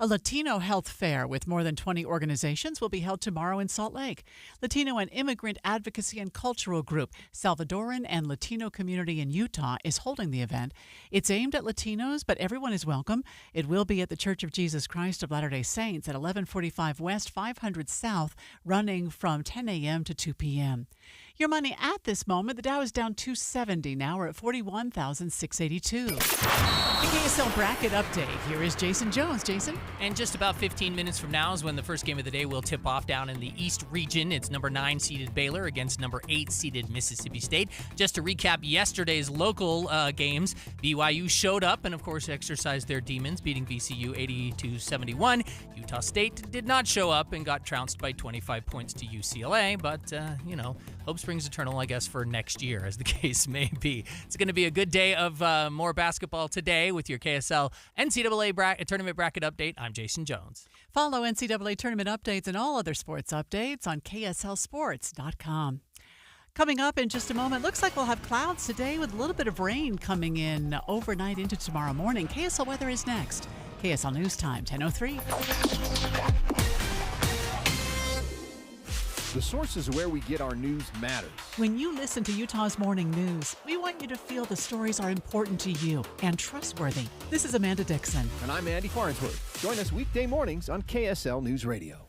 A Latino health fair with more than 20 organizations will be held tomorrow in Salt Lake. Latino and Immigrant Advocacy and Cultural Group, Salvadoran and Latino Community in Utah, is holding the event. It's aimed at Latinos, but everyone is welcome. It will be at the Church of Jesus Christ of Latter-day Saints at 1145 West, 500 South, running from 10 a.m. to 2 p.m. Your money at this moment, the Dow is down 270. Now we're at 41,682. The KSL bracket update. Here is Jason Jones. Jason? And just about 15 minutes from now is when the first game of the day will tip off down in the East region. It's number 9 seeded Baylor against number 8 seeded Mississippi State. Just to recap yesterday's local games, BYU showed up and, of course, exercised their demons, beating VCU 80-71. Utah State did not show up and got trounced by 25 points to UCLA, but, hope springs eternal, I guess, for next year, as the case may be. It's going to be a good day of more basketball today with your KSL NCAA tournament bracket update. I'm Jason Jones. Follow NCAA tournament updates and all other sports updates on KSLSports.com. Coming up in just a moment, looks like we'll have clouds today with a little bit of rain coming in overnight into tomorrow morning. KSL weather is next. KSL News Time, 10:03. The sources where we get our news matters. When you listen to Utah's Morning News, we want you to feel the stories are important to you and trustworthy. This is Amanda Dixon. And I'm Andy Farnsworth. Join us weekday mornings on KSL News Radio.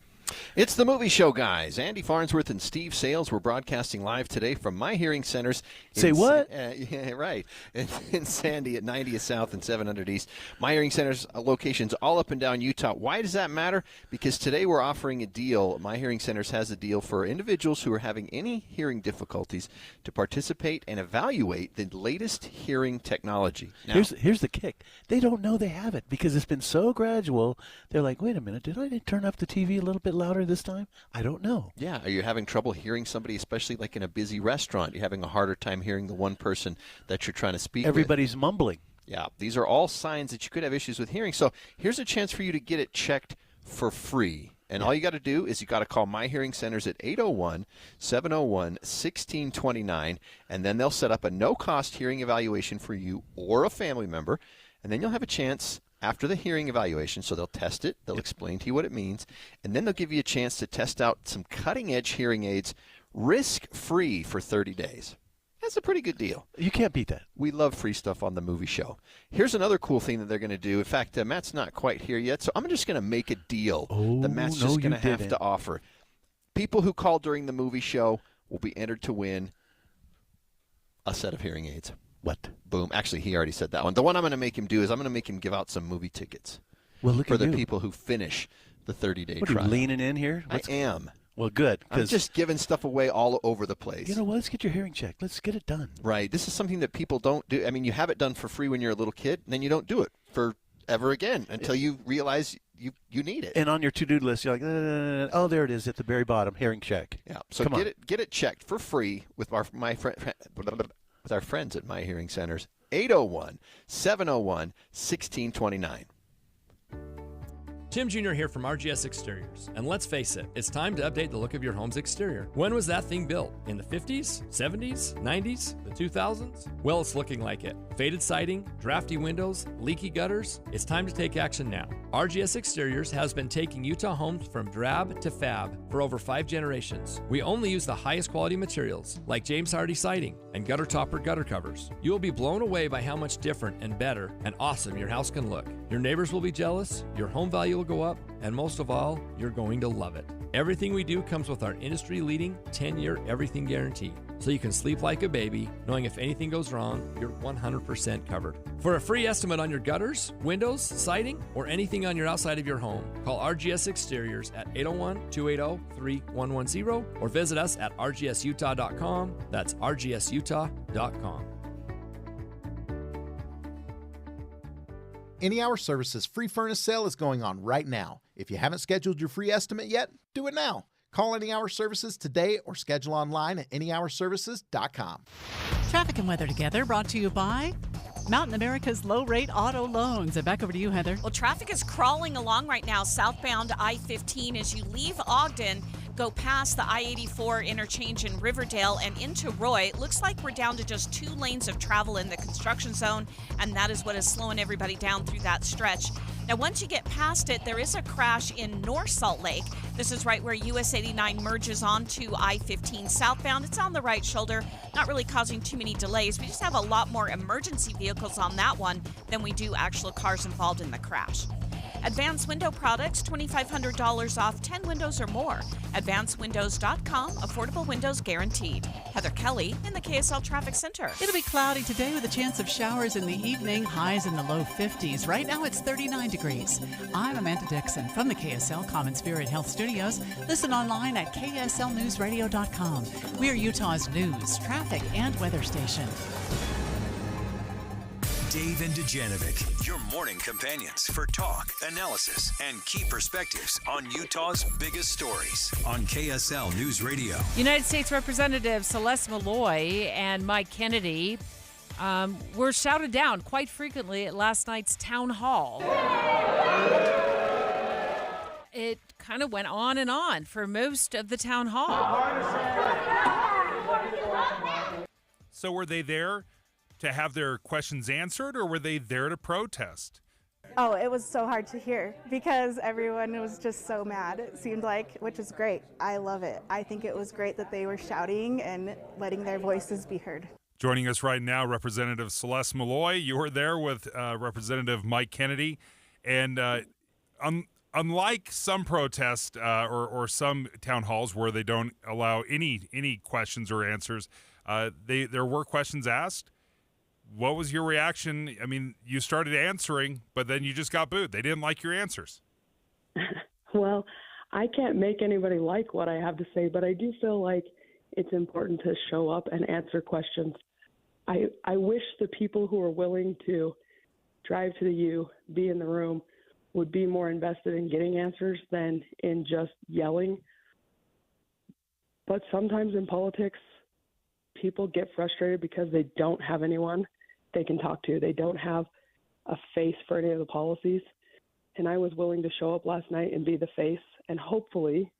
It's the movie show, guys. Andy Farnsworth and Steve Sales were broadcasting live today from My Hearing Centers. Say what? Yeah, right. In Sandy at 90th South and 700 East. My Hearing Centers locations all up and down Utah. Why does that matter? Because today we're offering a deal. My Hearing Centers has a deal for individuals who are having any hearing difficulties to participate and evaluate the latest hearing technology. Now, here's the kick. They don't know they have it because it's been so gradual. They're like, wait a minute, did I turn up the TV a little bit louder this time? I don't know. Yeah. Are you having trouble hearing somebody, especially like in a busy restaurant? You're having a harder time hearing the one person that you're trying to speak Everybody's with. mumbling. Yeah. These are all signs that you could have issues with hearing. So here's a chance for you to get it checked for free. And all you got to do is you got to call My Hearing Centers at 801-701-1629, and then they'll set up a no-cost hearing evaluation for you or a family member, and then you'll have a chance after the hearing evaluation. So they'll test it, they'll explain to you what it means, and then they'll give you a chance to test out some cutting-edge hearing aids risk-free for 30 days. That's a pretty good deal. You can't beat that. We love free stuff on the movie show. Here's another cool thing that they're going to do. In fact, Matt's not quite here yet, so I'm just going to make a deal that Matt's just going to have to offer. People who call during the movie show will be entered to win a set of hearing aids. What? Boom. Actually, he already said that one. The one I'm going to make him do is I'm going to make him give out some movie tickets for the people who finish the 30-day trial. What, are you leaning in here? I am. Well, good. I'm just giving stuff away all over the place. You know what? Let's get your hearing checked. Let's get it done. Right. This is something that people don't do. I mean, you have it done for free when you're a little kid, and then you don't do it forever again until you realize you need it. And on your to-do list, you're like, oh, there it is at the very bottom, hearing check. Yeah. So get it checked for free with our friends at My Hearing Centers. 801-701-1629. Tim Jr. here from RGS Exteriors. And let's face it, it's time to update the look of your home's exterior. When was that thing built? In the 50s, 70s, 90s, the 2000s? Well, it's looking like it. Faded siding, drafty windows, leaky gutters. It's time to take action now. RGS Exteriors has been taking Utah homes from drab to fab for over 5 generations. We only use the highest quality materials, like James Hardy siding and gutter topper gutter covers. You will be blown away by how much different and better and awesome your house can look. Your neighbors will be jealous, your home value will go up, and most of all, you're going to love it. Everything we do comes with our industry-leading 10-year everything guarantee, so you can sleep like a baby, knowing if anything goes wrong, you're 100% covered. For a free estimate on your gutters, windows, siding, or anything on your outside of your home, call RGS Exteriors at 801-280-3110 or visit us at rgsutah.com. That's rgsutah.com. Any Hour Services free furnace sale is going on right now. If you haven't scheduled your free estimate yet, do it now. Call Any Hour Services today or schedule online at anyhourservices.com. Traffic and weather together brought to you by Mountain America's low-rate auto loans. And back over to you, Heather. Well, traffic is crawling along right now southbound I-15 as you leave Ogden, go past the I-84 interchange in Riverdale and into Roy. It looks like we're down to just 2 lanes of travel in the construction zone, and that is what is slowing everybody down through that stretch. Now, once you get past it, there is a crash in North Salt Lake. This is right where US 89 merges onto I-15 southbound. It's on the right shoulder, not really causing too many delays. We just have a lot more emergency vehicles on that one than we do actual cars involved in the crash. Advanced Window Products, $2,500 off 10 windows or more. AdvancedWindows.com, affordable windows guaranteed. Heather Kelly in the KSL Traffic Center. It'll be cloudy today with a chance of showers in the evening, highs in the low 50s. Right now it's 39 degrees. I'm Amanda Dixon from the KSL Common Spirit Health Studios. Listen online at kslnewsradio.com. We are Utah's news, traffic, and weather station. Dave and Dujanovic, your morning companions for talk, analysis, and key perspectives on Utah's biggest stories on KSL News Radio. United States Representative Celeste Malloy and Mike Kennedy were shouted down quite frequently at last night's town hall. It kind of went on and on for most of the town hall. So were they there to have their questions answered, or were they there to protest? Oh, it was so hard to hear because everyone was just so mad, it seemed like, which is great. I love it. I think it was great that they were shouting and letting their voices be heard. Joining us right now, Representative Celeste Malloy. You were there with Representative Mike Kennedy. And unlike some protests or some town halls where they don't allow any questions or answers, there were questions asked. What was your reaction? I mean, you started answering, but then you just got booed. They didn't like your answers. Well, I can't make anybody like what I have to say, but I do feel like it's important to show up and answer questions. I wish the people who are willing to drive to the U, be in the room, would be more invested in getting answers than in just yelling. But sometimes in politics, people get frustrated because they don't have anyone they can talk to. They don't have a face for any of the policies. And I was willing to show up last night and be the face. And hopefully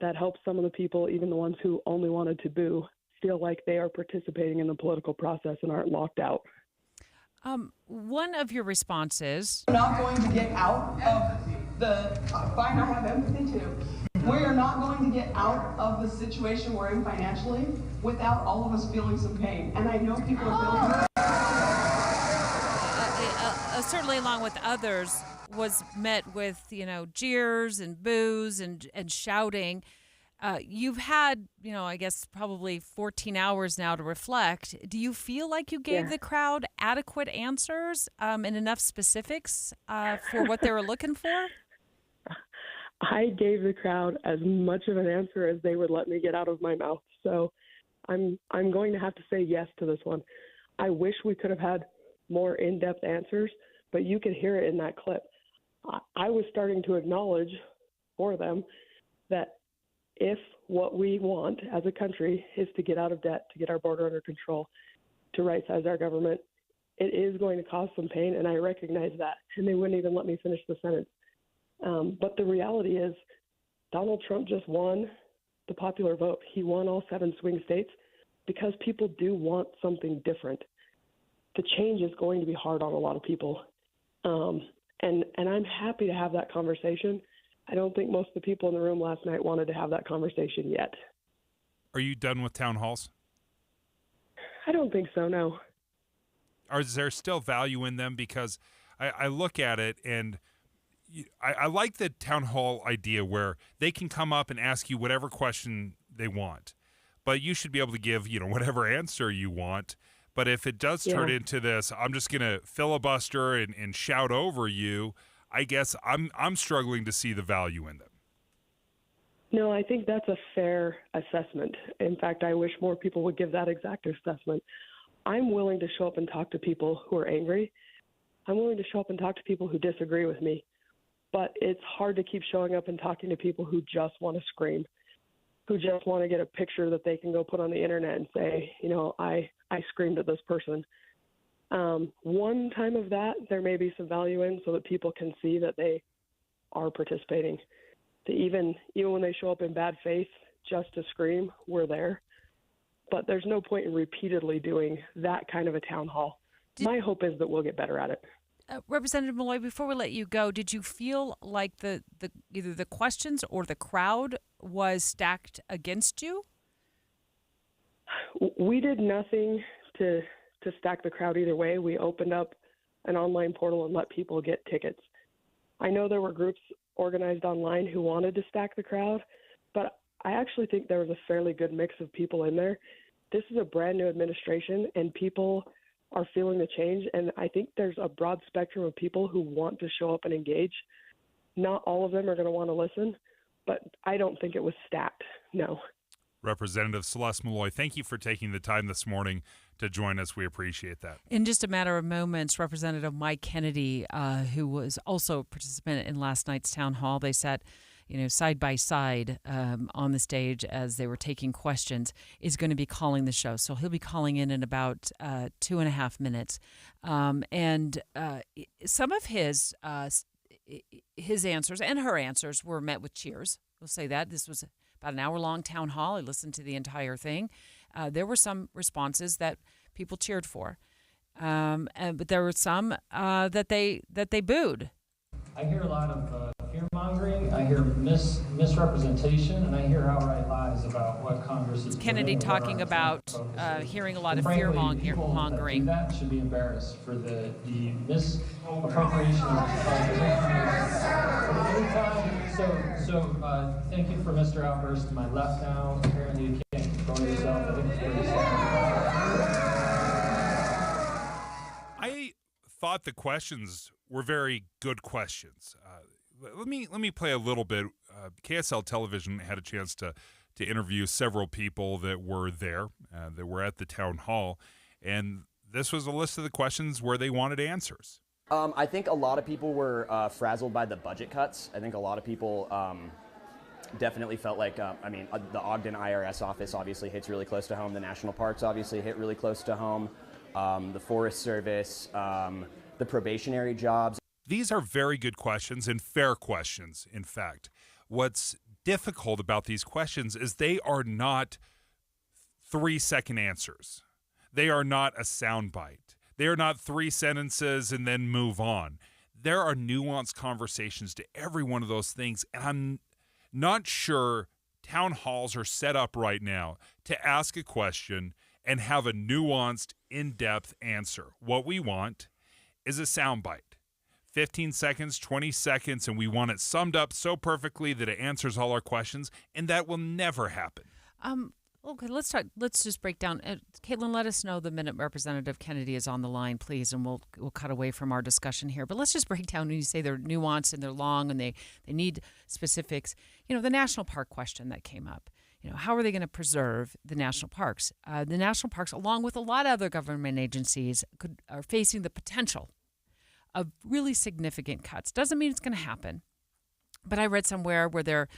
that helps some of the people, even the ones who only wanted to boo, feel like they are participating in the political process and aren't locked out. One of your responses. We're not going to get out of the fine. I have empathy too. We are not going to get out of the situation we're in financially without all of us feeling some pain. And I know people are feeling certainly along with others, was met with, jeers and boos and shouting. You've had, I guess probably 14 hours now to reflect. Do you feel like you gave the crowd adequate answers and enough specifics for what they were looking for? I gave the crowd as much of an answer as they would let me get out of my mouth. So I'm going to have to say yes to this one. I wish we could have had more in-depth answers, but you could hear it in that clip. I was starting to acknowledge for them that if what we want as a country is to get out of debt, to get our border under control, to right-size our government, it is going to cause some pain, and I recognize that. And they wouldn't even let me finish the sentence. But the reality is Donald Trump just won the popular vote. He won all 7 swing states because people do want something different. The change is going to be hard on a lot of people. And I'm happy to have that conversation. I don't think most of the people in the room last night wanted to have that conversation yet. Are you done with town halls? I don't think so, no. Or is there still value in them? Because I look at it and I like the town hall idea where they can come up and ask you whatever question they want, but you should be able to give, whatever answer you want. But if it does turn into this, I'm just going to filibuster and shout over you, I guess I'm struggling to see the value in them. No, I think that's a fair assessment. In fact, I wish more people would give that exact assessment. I'm willing to show up and talk to people who are angry. I'm willing to show up and talk to people who disagree with me. But it's hard to keep showing up and talking to people who just want to scream, who just want to get a picture that they can go put on the internet and say, I screamed at this person. One time of that, there may be some value in so that people can see that they are participating. That even when they show up in bad faith just to scream, we're there. But there's no point in repeatedly doing that kind of a town hall. My hope is that we'll get better at it. Representative Malloy, before we let you go, did you feel like either the questions or the crowd was stacked against you? We did nothing to stack the crowd either way. We opened up an online portal and let people get tickets. I know there were groups organized online who wanted to stack the crowd, but I actually think there was a fairly good mix of people in there. This is a brand new administration, and people are feeling the change, and I think there's a broad spectrum of people who want to show up and engage. Not all of them are going to want to listen, but I don't think it was stacked, no. Representative Celeste Malloy, thank you for taking the time this morning to join us. We appreciate that. In just a matter of moments, Representative Mike Kennedy, who was also a participant in last night's town hall, they sat side by side on the stage as they were taking questions, is going to be calling the show. So he'll be calling in about 2.5 minutes. And some of his answers and her answers were met with cheers. We'll say that. This was about an hour-long town hall. I listened to the entire thing. There were some responses that people cheered for, but there were some that they booed. I hear a lot of fear-mongering, I hear misrepresentation, and I hear outright lies about what Congress is doing. Kennedy talking about hearing a lot of fear-mongering. That should be embarrassed for the misappropriation of So thank you for Mr. Outburst to my left now. Apparently you can't control yourself. I think it's pretty sad. I thought the questions were very good questions. Let me play a little bit. KSL Television had a chance to interview several people that were there, that were at the town hall, and this was a list of the questions where they wanted answers. I think a lot of people were frazzled by the budget cuts. I think a lot of people definitely felt like, the Ogden IRS office obviously hits really close to home. The national parks obviously hit really close to home. The Forest Service, the probationary jobs. These are very good questions and fair questions, in fact. What's difficult about these questions is they are not 3-second answers. They are not a soundbite. They are not 3 sentences and then move on. There are nuanced conversations to every one of those things, and I'm not sure town halls are set up right now to ask a question and have a nuanced, in-depth answer. What we want is a soundbite. 15 seconds, 20 seconds, and we want it summed up so perfectly that it answers all our questions, and that will never happen. Okay, let's talk. Let's just break down. Caitlin, let us know the minute Representative Kennedy is on the line, please, and we'll cut away from our discussion here. But let's just break down when you say they're nuanced and they're long and they need specifics. You know, the national park question that came up. You know, how are they going to preserve the national parks? The national parks, along with a lot of other government agencies, are facing the potential of really significant cuts. Doesn't mean it's going to happen, but I read somewhere where the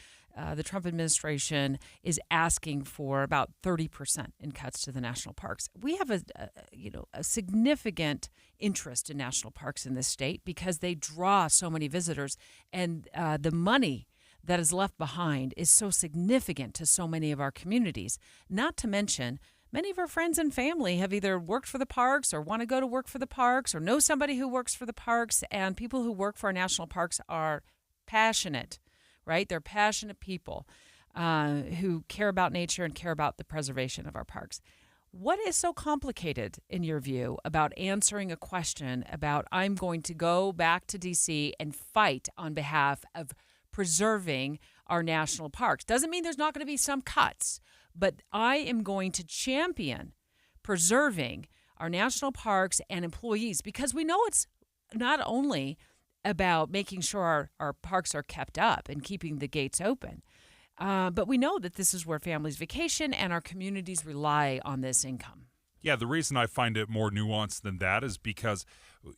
Trump administration is asking for about 30% in cuts to the national parks. We have a significant interest in national parks in this state because they draw so many visitors, and the money that is left behind is so significant to so many of our communities. Not to mention, many of our friends and family have either worked for the parks or want to go to work for the parks or know somebody who works for the parks, and people who work for our national parks are passionate, right? They're passionate people who care about nature and care about the preservation of our parks. What is so complicated, in your view, about answering a question about I'm going to go back to D.C. and fight on behalf of preserving our national parks? Doesn't mean there's not going to be some cuts, but I am going to champion preserving our national parks and employees, because we know it's not only about making sure our parks are kept up and keeping the gates open, but we know that this is where families vacation and our communities rely on this income. Yeah, the reason I find it more nuanced than that is because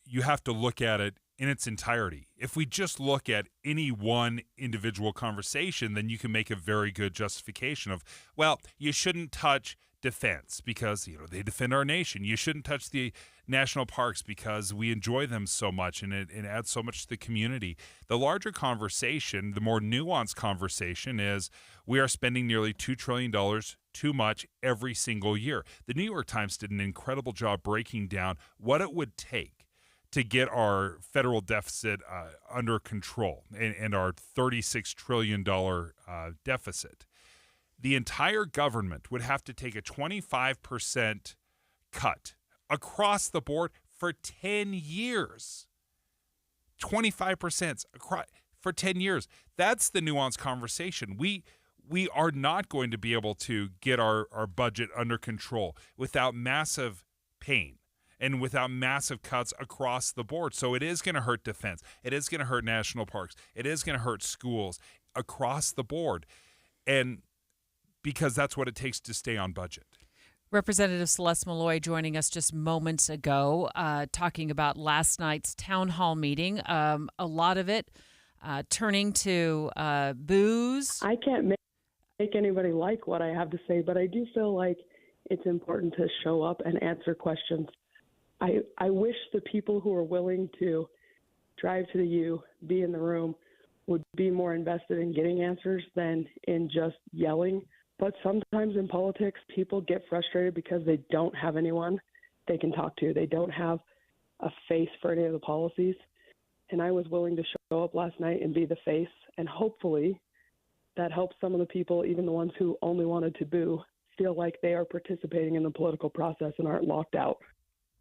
you have to look at it in its entirety. If we just look at any one individual conversation, then you can make a very good justification of, well, you shouldn't touch defense because, you know, they defend our nation. You shouldn't touch the national parks because we enjoy them so much and it adds so much to the community. The larger conversation, the more nuanced conversation is we are spending nearly $2 trillion too much every single year. The New York Times did an incredible job breaking down what it would take to get our federal deficit under control and our $36 trillion deficit. The entire government would have to take a 25% cut across the board for 10 years. 25% for 10 years. That's the nuanced conversation. We are not going to be able to get our budget under control without massive pain and without massive cuts across the board. So it is going to hurt defense. It is going to hurt national parks. It is going to hurt schools across the board. And because that's what it takes to stay on budget. Representative Celeste Malloy joining us just moments ago, talking about last night's town hall meeting. A lot of it turning to booze. I can't make anybody like what I have to say, but I do feel like it's important to show up and answer questions. I wish the people who are willing to drive to the U, be in the room, would be more invested in getting answers than in just yelling. But sometimes in politics, people get frustrated because they don't have anyone they can talk to. They don't have a face for any of the policies. And I was willing to show up last night and be the face. And hopefully that helps some of the people, even the ones who only wanted to boo, feel like they are participating in the political process and aren't locked out.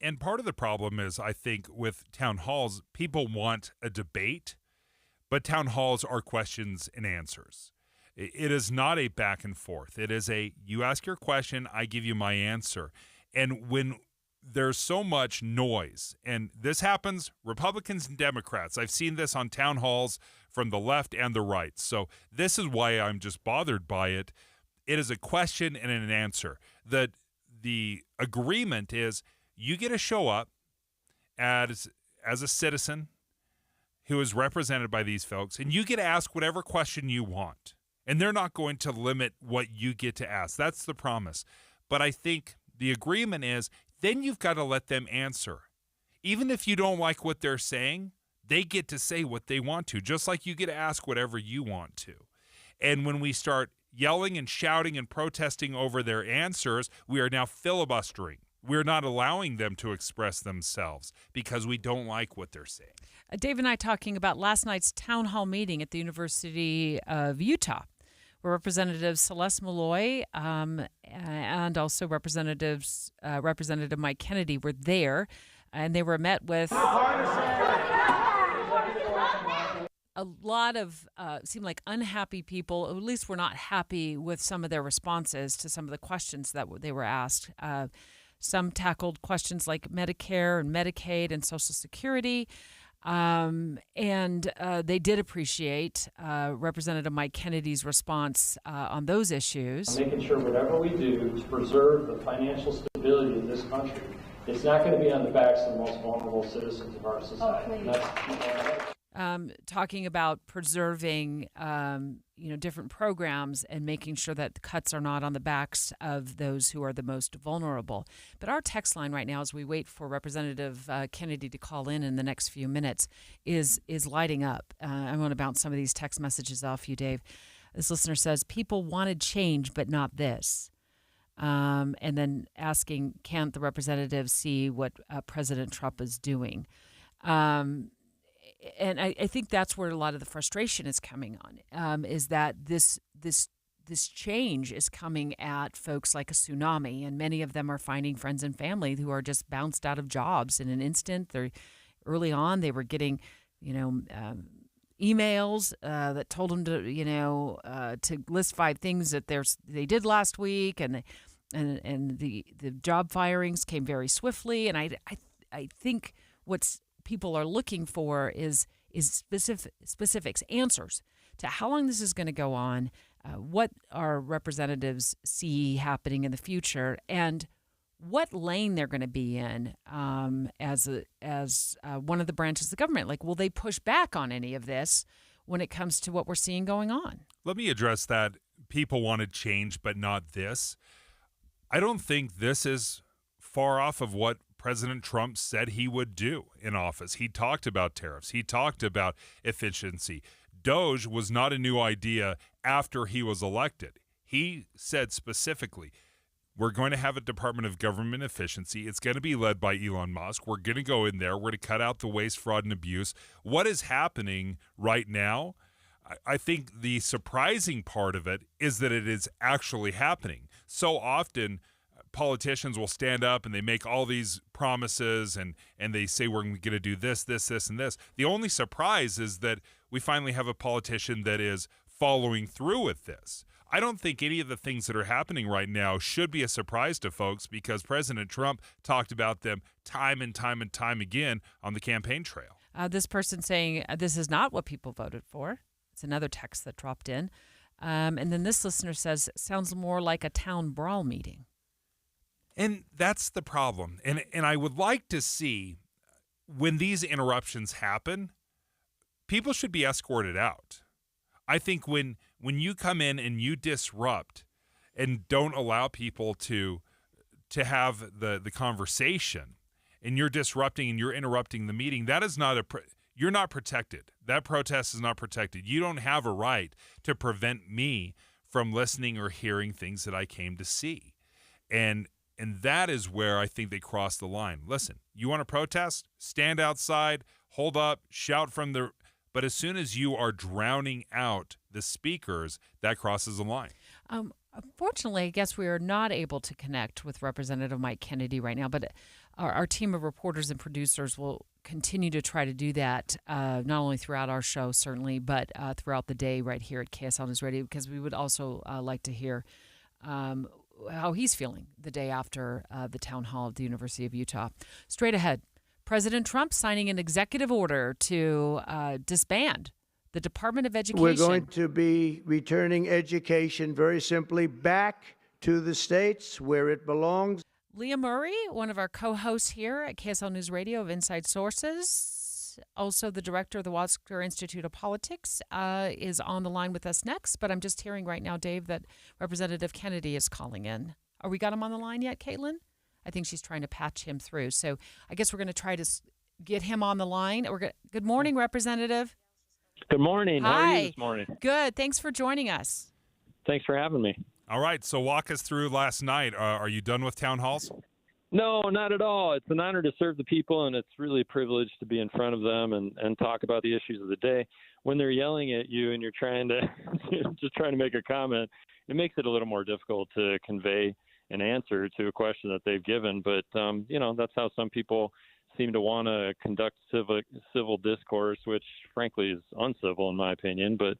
And part of the problem is, I think, with town halls, people want a debate, but town halls are questions and answers. It is not a back and forth. It is you ask your question, I give you my answer. And when there's so much noise, and this happens, Republicans and Democrats, I've seen this on town halls from the left and the right. So this is why I'm just bothered by it. It is a question and an answer. The agreement is you get to show up as a citizen who is represented by these folks, and you get to ask whatever question you want. And they're not going to limit what you get to ask. That's the promise. But I think the agreement is then you've got to let them answer. Even if you don't like what they're saying, they get to say what they want to, just like you get to ask whatever you want to. And when we start yelling and shouting and protesting over their answers, we are now filibustering. We're not allowing them to express themselves because we don't like what they're saying. Dave and I talking about last night's town hall meeting at the University of Utah, where Representative Celeste Malloy and also Representative Mike Kennedy were there, and they were met with a lot of seemed like unhappy people. At least were not happy with some of their responses to some of the questions that they were asked. Some tackled questions like Medicare and Medicaid and Social Security. And they did appreciate Representative Mike Kennedy's response on those issues. Making sure whatever we do to preserve the financial stability of this country, it's not going to be on the backs of the most vulnerable citizens of our society. Talking about preserving, different programs and making sure that the cuts are not on the backs of those who are the most vulnerable. But our text line right now, as we wait for Representative Kennedy to call in the next few minutes, is lighting up. I want to bounce some of these text messages off you, Dave. This listener says, people wanted change, but not this. And then asking, can't the representative see what President Trump is doing? And I think that's where a lot of the frustration is coming on, is that this change is coming at folks like a tsunami, and many of them are finding friends and family who are just bounced out of jobs in an instant. Early on, they were getting, emails that told them to list 5 things that they did last week, and the job firings came very swiftly. And I think what's people are looking for is specifics, answers to how long this is going to go on, what our representatives see happening in the future, and what lane they're going to be in as one of the branches of the government. Like, will they push back on any of this when it comes to what we're seeing going on? Let me address that. People wanted change, but not this. I don't think this is far off of what President Trump said he would do in office. He talked about tariffs. He talked about efficiency. DOGE was not a new idea after he was elected. He said specifically, we're going to have a Department of Government Efficiency. It's going to be led by Elon Musk. We're going to go in there. We're going to cut out the waste, fraud, and abuse. What is happening right now? I think the surprising part of it is that it is actually happening. So often, politicians will stand up and they make all these promises and they say we're going to do this, and this. The only surprise is that we finally have a politician that is following through with this. I don't think any of the things that are happening right now should be a surprise to folks because President Trump talked about them time and time and time again on the campaign trail. This person saying this is not what people voted for. It's another text that dropped in. And then this listener says, sounds more like a town brawl meeting. And that's the problem. And I would like to see when these interruptions happen, people should be escorted out. I think when you come in and you disrupt and don't allow people to have the conversation, and you're disrupting and you're interrupting the meeting, that is not you're not protected. That protest is not protected. You don't have a right to prevent me from listening or hearing things that I came to see. And that is where I think they cross the line. Listen, you want to protest? Stand outside, hold up, shout from the... But as soon as you are drowning out the speakers, that crosses the line. Unfortunately, I guess we are not able to connect with Representative Mike Kennedy right now, but our team of reporters and producers will continue to try to do that, not only throughout our show, certainly, but throughout the day right here at KSL News Radio, because we would also like to hear how he's feeling the day after the town hall at the University of Utah. Straight ahead, President Trump signing an executive order to disband the Department of Education. We're going to be returning education very simply back to the states where it belongs. Leah Murray, one of our co-hosts here at KSL News Radio of Inside Sources, also the director of the Wasker Institute of Politics, is on the line with us next. But I'm just hearing right now, Dave, that Representative Kennedy is calling in. Are we got him on the line yet, Caitlin? I think she's trying to patch him through. So I guess we're going to try to get him on the line. Good morning, Representative. Good morning. Hi. How are you this morning? Good. Thanks for joining us. Thanks for having me. All right. So walk us through last night. Are you done with town halls? No, not at all. It's an honor to serve the people, and it's really a privilege to be in front of them and talk about the issues of the day. When they're yelling at you and you're trying to just trying to make a comment, it makes it a little more difficult to convey an answer to a question that they've given. But, that's how some people seem to want to conduct civil discourse, which frankly is uncivil in my opinion. But,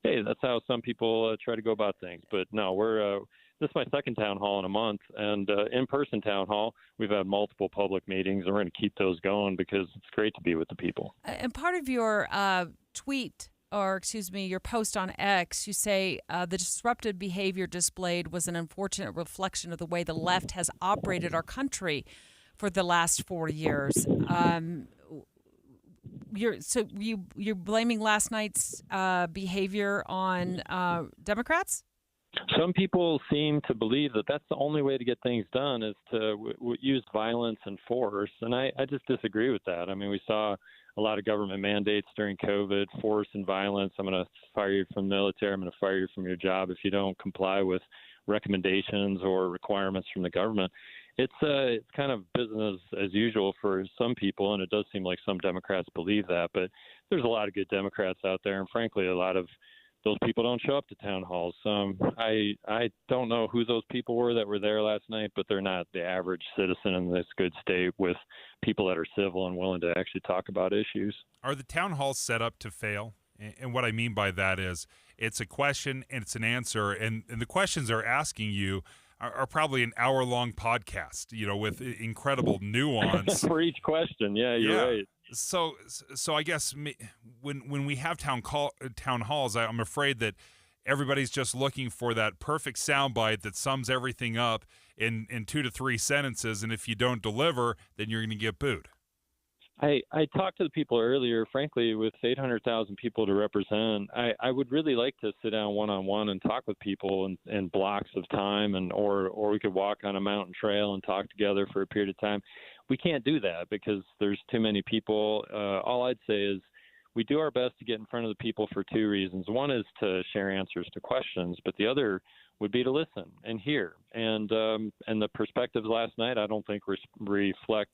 hey, that's how some people try to go about things. But, no, this is my second town hall in a month, and in-person town hall. We've had multiple public meetings, and we're going to keep those going because it's great to be with the people. And part of your your post on X, you say the disruptive behavior displayed was an unfortunate reflection of the way the left has operated our country for the last 4 years. You're blaming last night's behavior on Democrats? Some people seem to believe that that's the only way to get things done is to use violence and force, and I just disagree with that. I mean, we saw a lot of government mandates during COVID, force and violence. I'm going to fire you from the military. I'm going to fire you from your job if you don't comply with recommendations or requirements from the government. It's kind of business as usual for some people, and it does seem like some Democrats believe that. But there's a lot of good Democrats out there, and frankly, a lot of those people don't show up to town halls. I don't know who those people were that were there last night, but they're not the average citizen in this good state with people that are civil and willing to actually talk about issues. Are the town halls set up to fail? And what I mean by that is it's a question and it's an answer, and the questions they're asking you are probably an hour-long podcast, with incredible nuance. For each question, you're right. So I guess when we have town halls, I'm afraid that everybody's just looking for that perfect soundbite that sums everything up in 2 to 3 sentences, and if you don't deliver, then you're going to get booed. I talked to the people earlier. Frankly, with 800,000 people to represent, I would really like to sit down one-on-one and talk with people in blocks of time, or we could walk on a mountain trail and talk together for a period of time. We can't do that because there's too many people. All I'd say is we do our best to get in front of the people for 2 reasons. One is to share answers to questions, but the other would be to listen and hear. And the perspectives last night, I don't think reflect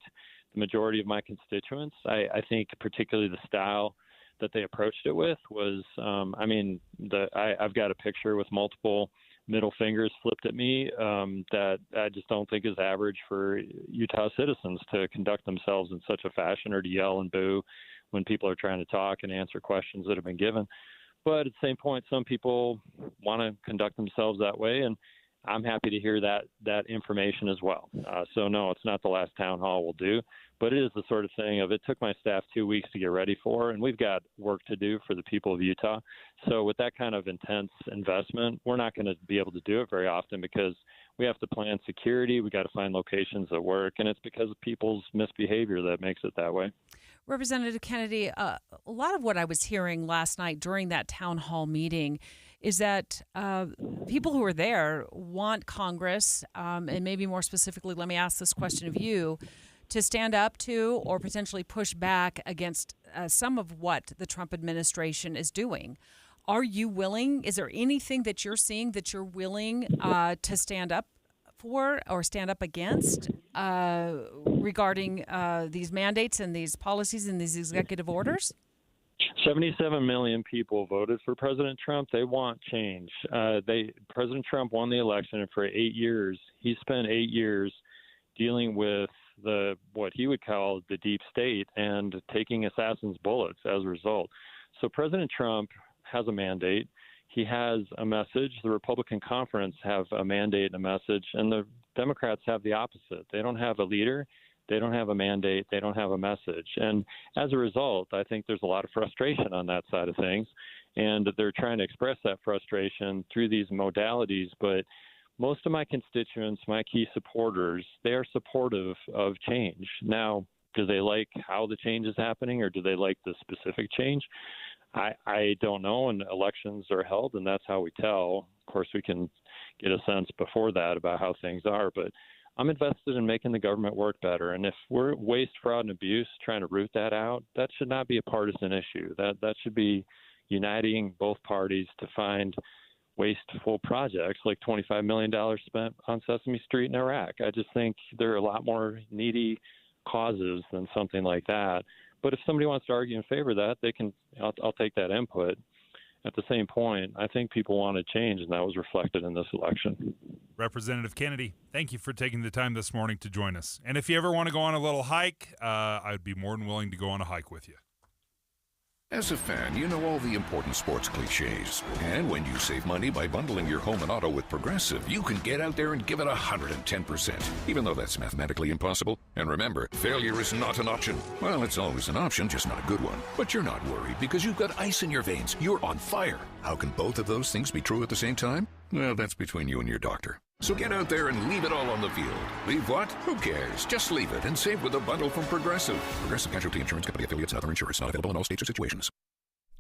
the majority of my constituents. I think particularly the style that they approached it with was, I've got a picture with multiple middle fingers flipped at me that I just don't think is average for Utah citizens to conduct themselves in such a fashion or to yell and boo when people are trying to talk and answer questions that have been given. But at the same point, some people want to conduct themselves that way, and I'm happy to hear that information as well. So no, it's not the last town hall we'll do, but it is the sort of thing of it took my staff 2 weeks to get ready for, and we've got work to do for the people of Utah. So with that kind of intense investment, we're not going to be able to do it very often because we have to plan security. We got to find locations that work, and it's because of people's misbehavior that makes it that way. Representative Kennedy, a lot of what I was hearing last night during that town hall meeting is that people who are there want Congress, and maybe more specifically, let me ask this question of you, to stand up to or potentially push back against some of what the Trump administration is doing. Are you willing? Is there anything that you're seeing that you're willing to stand up for or stand up against regarding these mandates and these policies and these executive orders? 77 million people voted for President Trump. They want change. President Trump won the election, and for 8 years, he spent 8 years dealing with what he would call the deep state and taking assassins' bullets as a result. So President Trump has a mandate. He has a message. The Republican conference have a mandate and a message, and the Democrats have the opposite. They don't have a leader. They don't have a mandate. They don't have a message. And as a result, I think there's a lot of frustration on that side of things, and they're trying to express that frustration through these modalities. But most of my constituents, my key supporters, they are supportive of change. Now, do they like how the change is happening, or do they like the specific change? I don't know, and elections are held, and that's how we tell. Of course, we can get a sense before that about how things are, but I'm invested in making the government work better. And if we're waste, fraud, and abuse, trying to root that out, that should not be a partisan issue. That should be uniting both parties to find wasteful projects like $25 million spent on Sesame Street in Iraq. I just think there are a lot more needy causes than something like that. But if somebody wants to argue in favor of that, they can. I'll take that input. At the same point, I think people want to change, and that was reflected in this election. Representative Kennedy, thank you for taking the time this morning to join us. And if you ever want to go on a little hike, I'd be more than willing to go on a hike with you. As a fan, you know all the important sports cliches. And when you save money by bundling your home and auto with Progressive, you can get out there and give it 110%, even though that's mathematically impossible. And remember, failure is not an option. Well, it's always an option, just not a good one. But you're not worried because you've got ice in your veins. You're on fire. How can both of those things be true at the same time? Well, that's between you and your doctor. So get out there and leave it all on the field. Leave what? Who cares? Just leave it and save with a bundle from Progressive. Progressive Casualty Insurance Company affiliates and other insurers. Not available in all states or situations.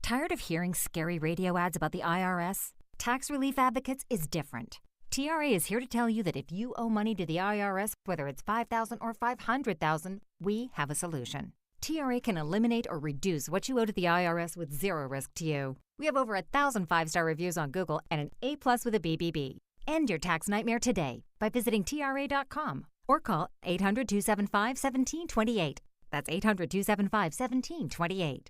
Tired of hearing scary radio ads about the IRS? Tax Relief Advocates is different. TRA is here to tell you that if you owe money to the IRS, whether it's $5,000 or $500,000, we have a solution. TRA can eliminate or reduce what you owe to the IRS with zero risk to you. We have over 1,000 5-star reviews on Google and an A+ with a BBB. End your tax nightmare today by visiting TRA.com or call 800-275-1728. That's 800-275-1728.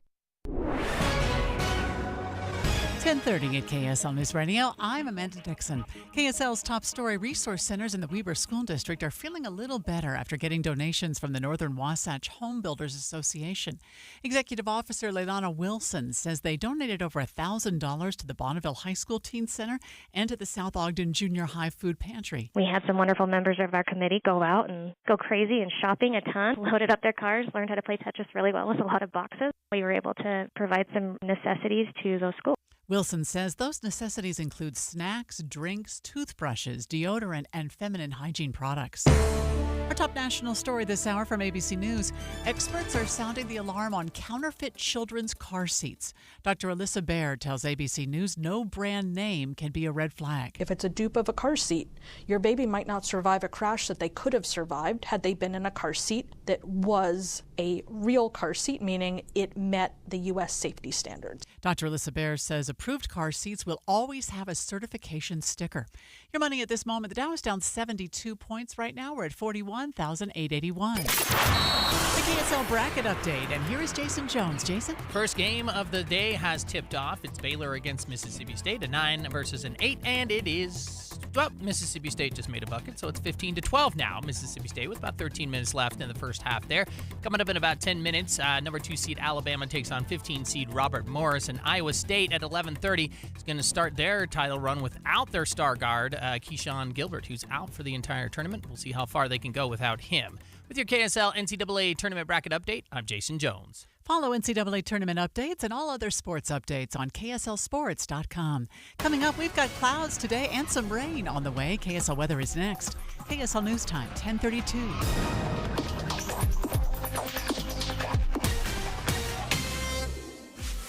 10:30 at KSL News Radio. I'm Amanda Dixon. KSL's top story: resource centers in the Weber School District are feeling a little better after getting donations from the Northern Wasatch Home Builders Association. Executive Officer Leilana Wilson says they donated over $1,000 to the Bonneville High School Teen Center and to the South Ogden Junior High Food Pantry. We had some wonderful members of our committee go out and go crazy and shopping a ton, loaded up their cars, learned how to play Tetris really well with a lot of boxes. We were able to provide some necessities to those schools. Wilson says those necessities include snacks, drinks, toothbrushes, deodorant, and feminine hygiene products. Our top national story this hour from ABC News. Experts are sounding the alarm on counterfeit children's car seats. Dr. Alyssa Baird tells ABC News no brand name can be a red flag. If it's a dupe of a car seat, your baby might not survive a crash that they could have survived had they been in a car seat that was a real car seat, meaning it met the U.S. safety standards. Dr. Alyssa Baird says approved car seats will always have a certification sticker. Your money at this moment, the Dow is down 72 points right now. We're at 41,881. The KSL bracket update, and here is Jason Jones. Jason? First game of the day has tipped off. It's Baylor against Mississippi State, a 9 versus an 8, and it is... Well, Mississippi State just made a bucket, so it's 15-12 now. Mississippi State with about 13 minutes left in the first half there. Coming up in about 10 minutes, number 2 seed Alabama takes on 15 seed Robert Morris, and Iowa State at 11:30 is going to start their title run without their star guard, Keyshawn Gilbert, who's out for the entire tournament. We'll see how far they can go without him. With your KSL NCAA Tournament Bracket Update, I'm Jason Jones. Follow NCAA tournament updates and all other sports updates on KSLSports.com. Coming up, we've got clouds today and some rain on the way. KSL weather is next. KSL News Time, 10:32.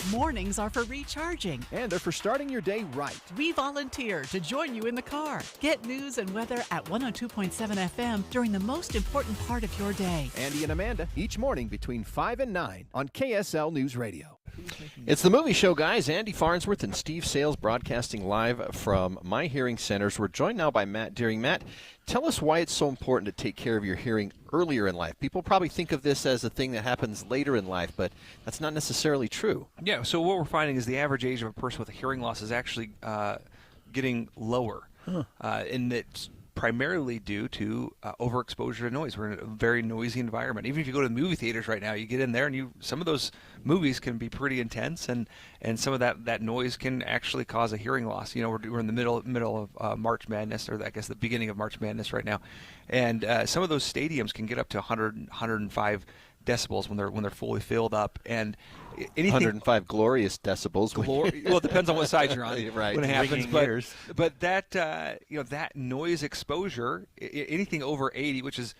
Mornings are for recharging. And they're for starting your day right. We volunteer to join you in the car. Get news and weather at 102.7 FM during the most important part of your day. Andy and Amanda, each morning between 5 and 9 on KSL News Radio. It's the movie show, guys. Andy Farnsworth and Steve Sales broadcasting live from My Hearing Centers. We're joined now by Matt Deering. Matt, tell us why it's so important to take care of your hearing earlier in life. People probably think of this as a thing that happens later in life, but that's not necessarily true. Yeah, so what we're finding is the average age of a person with a hearing loss is actually getting lower. And it's primarily due to overexposure to noise. We're in a very noisy environment. Even if you go to the movie theaters right now, you get in there and some of those movies can be pretty intense, and some of that noise can actually cause a hearing loss. You know, we're in the middle of March Madness, or I guess the beginning of March Madness right now, and some of those stadiums can get up to 105 decibels when they're fully filled up, and anything 105 glorious decibels. Well, it depends on what side you're on right. when it happens. But that that noise exposure, anything over 80, which is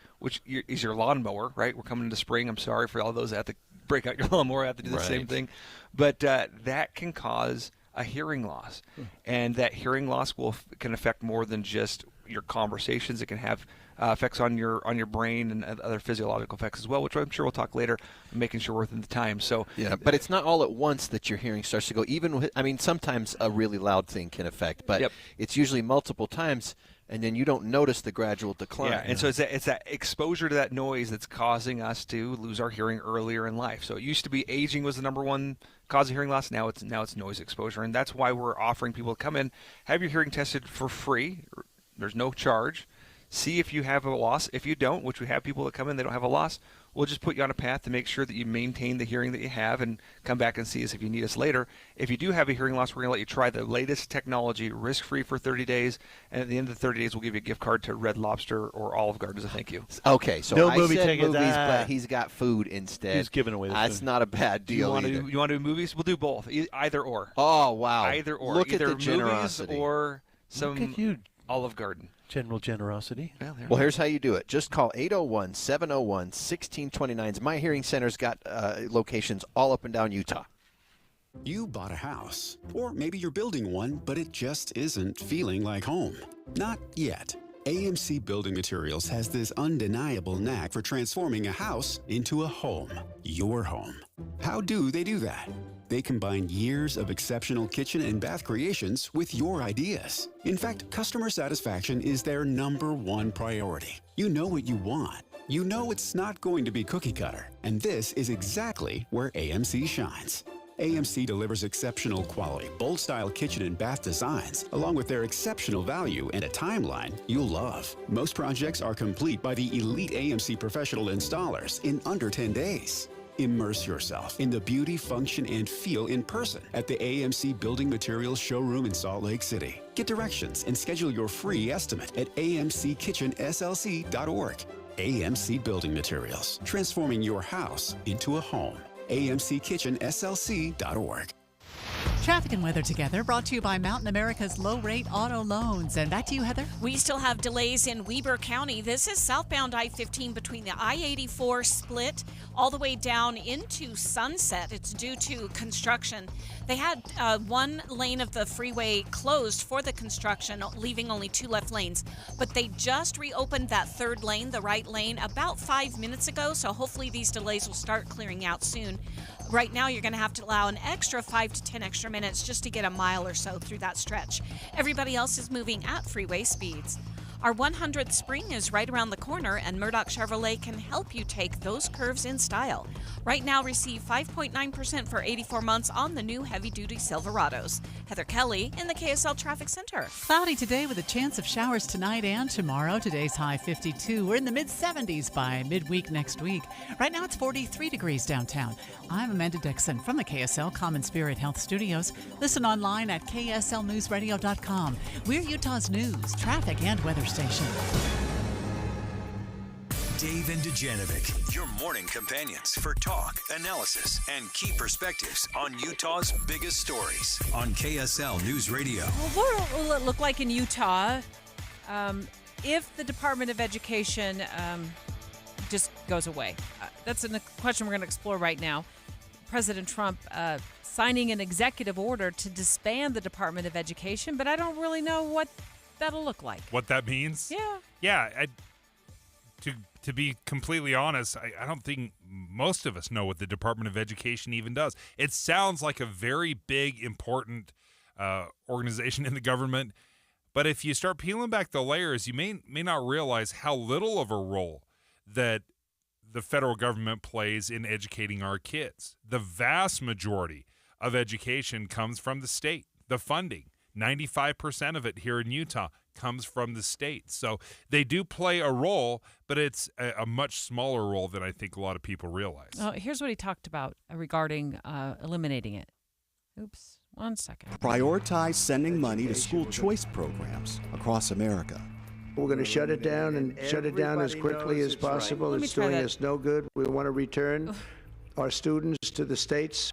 your lawnmower, right? We're coming into spring. I'm sorry for all those that have to break out your lawnmower, have to do the same thing, but that can cause a hearing loss. And that hearing loss can affect more than just your conversations. It can have effects on your brain and other physiological effects as well, which I'm sure we'll talk later, making sure we're within the time. So yeah, but it's not all at once that your hearing starts to go. Even with, I mean, sometimes a really loud thing can affect, but it's usually multiple times, and then you don't notice the gradual decline. Yeah, and so it's that exposure to that noise that's causing us to lose our hearing earlier in life. So it used to be aging was the number one cause of hearing loss. Now it's noise exposure, and that's why we're offering people to come in, have your hearing tested for free. There's no charge. See if you have a loss. If you don't, which we have people that come in, they don't have a loss, we'll just put you on a path to make sure that you maintain the hearing that you have and come back and see us if you need us later. If you do have a hearing loss, we're going to let you try the latest technology, risk-free for 30 days, and at the end of the 30 days, we'll give you a gift card to Red Lobster or Olive Garden as a thank you. Okay, so no I movie said tickets, movies, but he's got food instead. He's giving away the That's food. not a bad deal either. You want to do movies? We'll do both, either or. Oh, wow. Either or. Look either at the generosity. movies or Look at you. Olive Garden. General generosity. Well, here's how you do it. Just call 801-701-1629. My Hearing Center's got locations all up and down Utah. You bought a house, or maybe you're building one, but it just isn't feeling like home. Not yet. AMC Building Materials has this undeniable knack for transforming a house into a home, your home. How do they do that? They combine years of exceptional kitchen and bath creations with your ideas. In fact, customer satisfaction is their #1 priority. You know what you want. You know it's not going to be cookie cutter, and this is exactly where AMC shines. AMC delivers exceptional quality, bold-style kitchen and bath designs, along with their exceptional value and a timeline you'll love. Most projects are complete by the elite AMC professional installers in under 10 days. Immerse yourself in the beauty, function, and feel in person at the AMC Building Materials Showroom in Salt Lake City. Get directions and schedule your free estimate at amckitchenslc.org. AMC Building Materials, transforming your house into a home. amckitchenslc.org. Traffic and weather together, brought to you by Mountain America's low-rate auto loans. And back to you, Heather. We still have delays in Weber County. This is southbound I-15 between the I-84 split all the way down into Sunset. It's due to construction. They had one lane of the freeway closed for the construction, leaving only 2 left lanes. But they just reopened that third lane, the right lane, about 5 minutes ago. So hopefully these delays will start clearing out soon. Right now, you're going to have to allow an extra 5 to 10 extra minutes just to get a mile or so through that stretch. Everybody else is moving at freeway speeds. Our 100th spring is right around the corner, and Murdoch Chevrolet can help you take those curves in style. Right now, receive 5.9% for 84 months on the new heavy-duty Silverados. Heather Kelly in the KSL Traffic Center. Cloudy today with a chance of showers tonight and tomorrow. Today's high 52. We're in the mid-70s by midweek next week. Right now, it's 43 degrees downtown. I'm Amanda Dixon from the KSL Common Spirit Health Studios. Listen online at kslnewsradio.com. We're Utah's news, traffic, and weather station. Dave and Dujanovic, your morning companions for talk, analysis, and key perspectives on Utah's biggest stories on KSL News Radio. Well, what will it look like in Utah if the Department of Education just goes away? That's a question we're going to explore right now. President Trump signing an executive order to disband the Department of Education, but I don't really know what that'll look like. What that means? Yeah. Yeah. To be completely honest, I don't think most of us know what the Department of Education even does. It sounds like a very big, important organization in the government, but if you start peeling back the layers, you may not realize how little of a role that the federal government plays in educating our kids. The vast majority of education comes from the state, the funding. 95% of it here in Utah comes from the state. So they do play a role, but it's a much smaller role than I think a lot of people realize. Here's what he talked about regarding eliminating it. Oops, 1 second. Prioritize sending money to school choice programs across America. We're going to shut it down and shut it down as quickly as possible. It's doing us no good. We want to return our students to the states.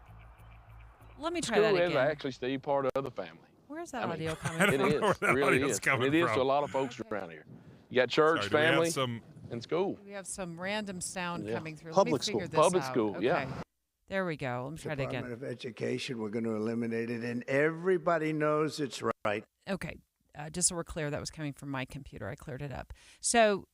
Let me try that again. School is actually, Steve, part of the family. Where's that audio coming It from? is. It really is. It is to a lot of folks around here. You got church, family, and school. We have some random sound coming through. Public Let me figure school. this Public out. school, okay. yeah. There we go. Let me try it again. Department of Education, we're going to eliminate it, and everybody knows it's right. Okay. Just so we're clear, that was coming from my computer. I cleared it up. So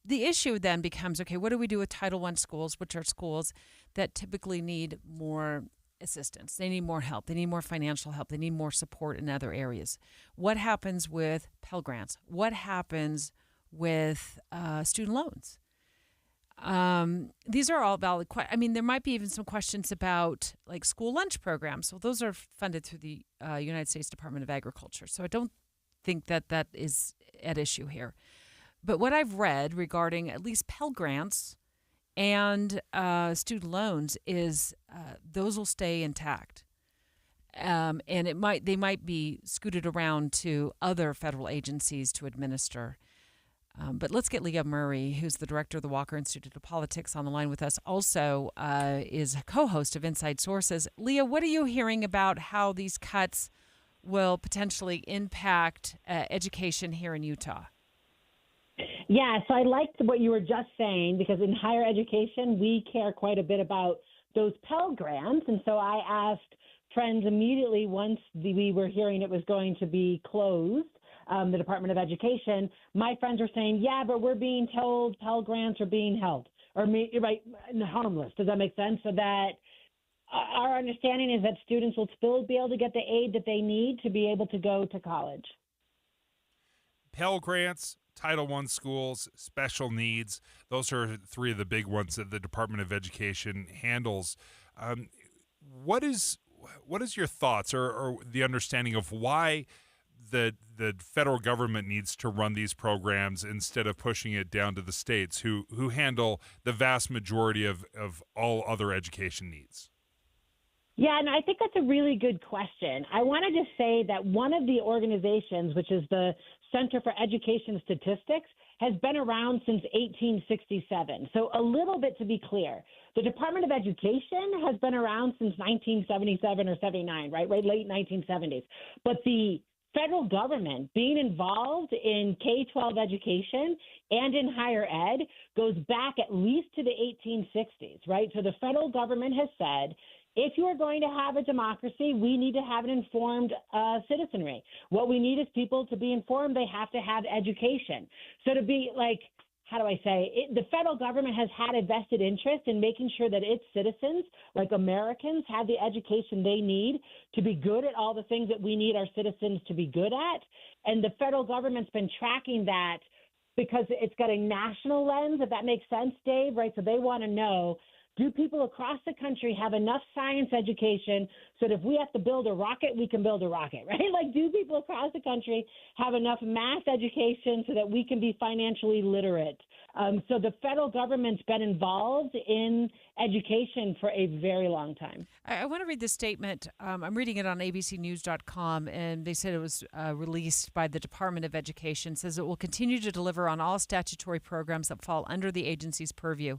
the issue then becomes, okay, what do we do with Title I schools, which are schools that typically need more assistance? They need more help. They need more financial help. They need more support in other areas. What happens with Pell Grants? What happens with student loans? These are all valid questions. I mean, there might be even some questions about like school lunch programs. So those are funded through the United States Department of Agriculture. So I don't think that is at issue here. But what I've read regarding at least Pell Grants and student loans is those will stay intact. And they might be scooted around to other federal agencies to administer. But let's get Leah Murray, who's the director of the Walker Institute of Politics, on the line with us. Also is a co-host of Inside Sources. Leah, what are you hearing about how these cuts will potentially impact education here in Utah? Yeah, so I liked what you were just saying, because in higher education, we care quite a bit about those Pell Grants. And so I asked friends immediately once we were hearing it was going to be closed, the Department of Education, my friends were saying, yeah, but we're being told Pell Grants are being held or harmless. Does that make sense? So that our understanding is that students will still be able to get the aid that they need to be able to go to college. Pell Grants, Title I schools, special needs, those are three of the big ones that the Department of Education handles. What is your thoughts or the understanding of why the federal government needs to run these programs instead of pushing it down to the states who handle the vast majority of all other education needs? Yeah, and I think that's a really good question. I wanted to say that one of the organizations, which is the Center for Education Statistics, has been around since 1867. So a little bit to be clear, the Department of Education has been around since 1977 or 79, right? Late 1970s. But the federal government being involved in K-12 education and in higher ed goes back at least to the 1860s, right? So the federal government has said, if you are going to have a democracy, we need to have an informed citizenry. What we need is people to be informed. They have to have education. So to be like, how do I say, the federal government has had a vested interest in making sure that its citizens, like Americans, have the education they need to be good at all the things that we need our citizens to be good at. And the federal government's been tracking that because it's got a national lens, if that makes sense, Dave, right? So they want to know, do people across the country have enough science education so that if we have to build a rocket, we can build a rocket, right? Like, do people across the country have enough math education so that we can be financially literate? So the federal government's been involved in education for a very long time. I want to read this statement. I'm reading it on abcnews.com, and they said it was released by the Department of Education. It says it will continue to deliver on all statutory programs that fall under the agency's purview,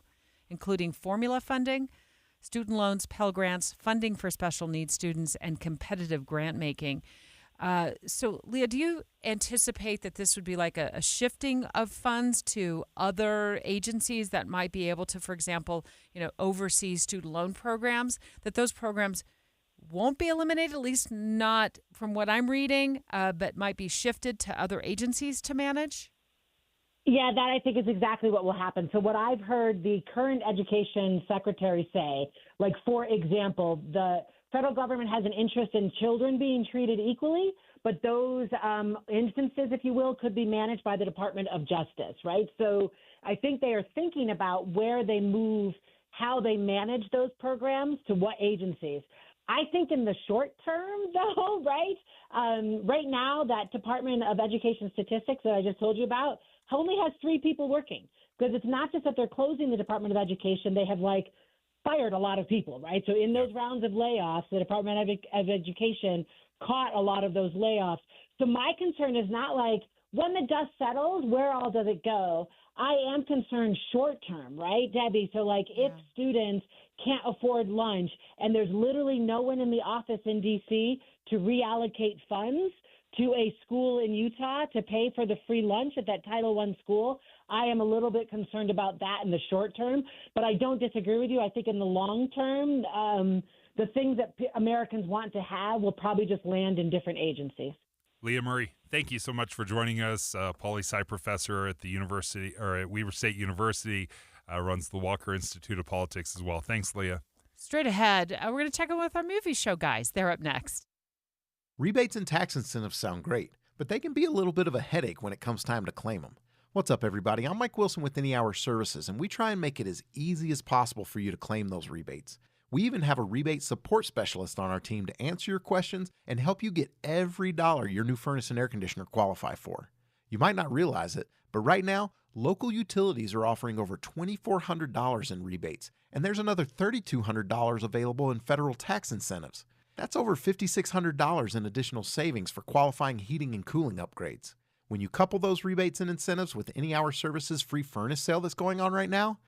including formula funding, student loans, Pell Grants, funding for special needs students, and competitive grant making. So, Leah, do you anticipate that this would be like a shifting of funds to other agencies that might be able to, for example, oversee student loan programs, that those programs won't be eliminated, at least not from what I'm reading, but might be shifted to other agencies to manage? Yeah, that I think is exactly what will happen. So what I've heard the current education secretary say, like, for example, the federal government has an interest in children being treated equally, but those instances, if you will, could be managed by the Department of Justice, right? So I think they are thinking about where they move, how they manage those programs to what agencies. I think in the short term, though, right? Right now, that Department of Education statistics that I just told you about only has 3 people working, because it's not just that they're closing the Department of Education. They have fired a lot of people, right? So in those rounds of layoffs, the Department of Education caught a lot of those layoffs. So my concern is not when the dust settles, where all does it go? I am concerned short term, right, Debbie? So if students can't afford lunch and there's literally no one in the office in D.C. to reallocate funds to a school in Utah to pay for the free lunch at that Title I school. I am a little bit concerned about that in the short term, but I don't disagree with you. I think in the long term, the things that Americans want to have will probably just land in different agencies. Leah Murray, thank you so much for joining us. Poli-sci professor at the university, or at Weber State University, runs the Walker Institute of Politics as well. Thanks, Leah. Straight ahead, we're going to check in with our movie show guys. They're up next. Rebates and tax incentives sound great, but they can be a little bit of a headache when it comes time to claim them. What's up, everybody? I'm Mike Wilson with Any Hour Services, and we try and make it as easy as possible for you to claim those rebates. We even have a rebate support specialist on our team to answer your questions and help you get every dollar your new furnace and air conditioner qualify for. You might not realize it, but right now, local utilities are offering over $2,400 in rebates, and there's another $3,200 available in federal tax incentives. That's over $5,600 in additional savings for qualifying heating and cooling upgrades. When you couple those rebates and incentives with Any Hour Services free furnace sale that's going on right now,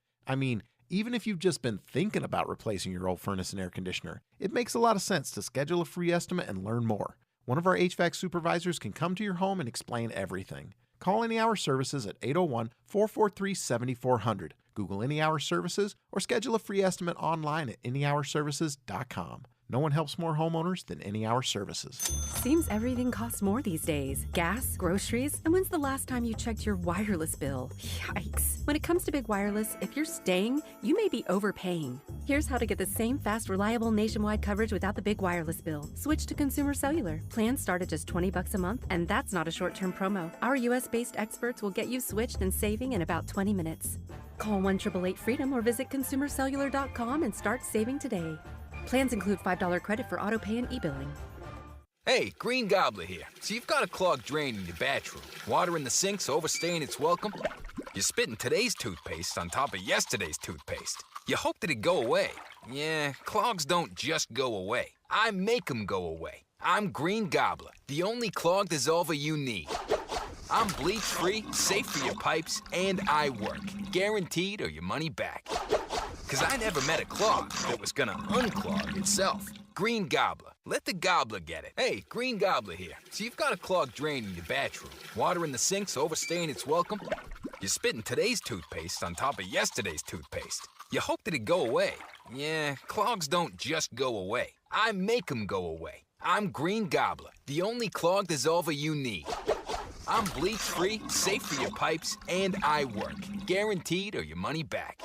even if you've just been thinking about replacing your old furnace and air conditioner, it makes a lot of sense to schedule a free estimate and learn more. One of our HVAC supervisors can come to your home and explain everything. Call Any Hour Services at 801-443-7400. Google Any Hour Services or schedule a free estimate online at anyhourservices.com. No one helps more homeowners than Any Hour Services. Seems everything costs more these days. Gas, groceries, and when's the last time you checked your wireless bill? Yikes. When it comes to big wireless, if you're staying, you may be overpaying. Here's how to get the same fast, reliable nationwide coverage without the big wireless bill. Switch to Consumer Cellular. Plans start at just $20 a month, and that's not a short-term promo. Our U.S.-based experts will get you switched and saving in about 20 minutes. Call 1-888-FREEDOM or visit consumercellular.com and start saving today. Plans include $5 credit for auto pay and e-billing. Hey, Green Gobbler here. So you've got a clogged drain in your bathroom. Water in the sink's overstaying its welcome. You're spitting today's toothpaste on top of yesterday's toothpaste. You hope that it'd go away. Yeah, clogs don't just go away. I make them go away. I'm Green Gobbler, the only clog dissolver you need. I'm bleach-free, safe for your pipes, and I work. Guaranteed or your money back. Because I never met a clog that was gonna unclog itself. Green Gobbler. Let the gobbler get it. Hey, Green Gobbler here. So you've got a clogged drain in your bathroom. Water in the sink's overstaying its welcome. You're spitting today's toothpaste on top of yesterday's toothpaste. You hope that it'd go away. Yeah, clogs don't just go away. I make them go away. I'm Green Gobbler, the only clog dissolver you need. I'm bleach-free, safe for your pipes, and I work. Guaranteed or your money back.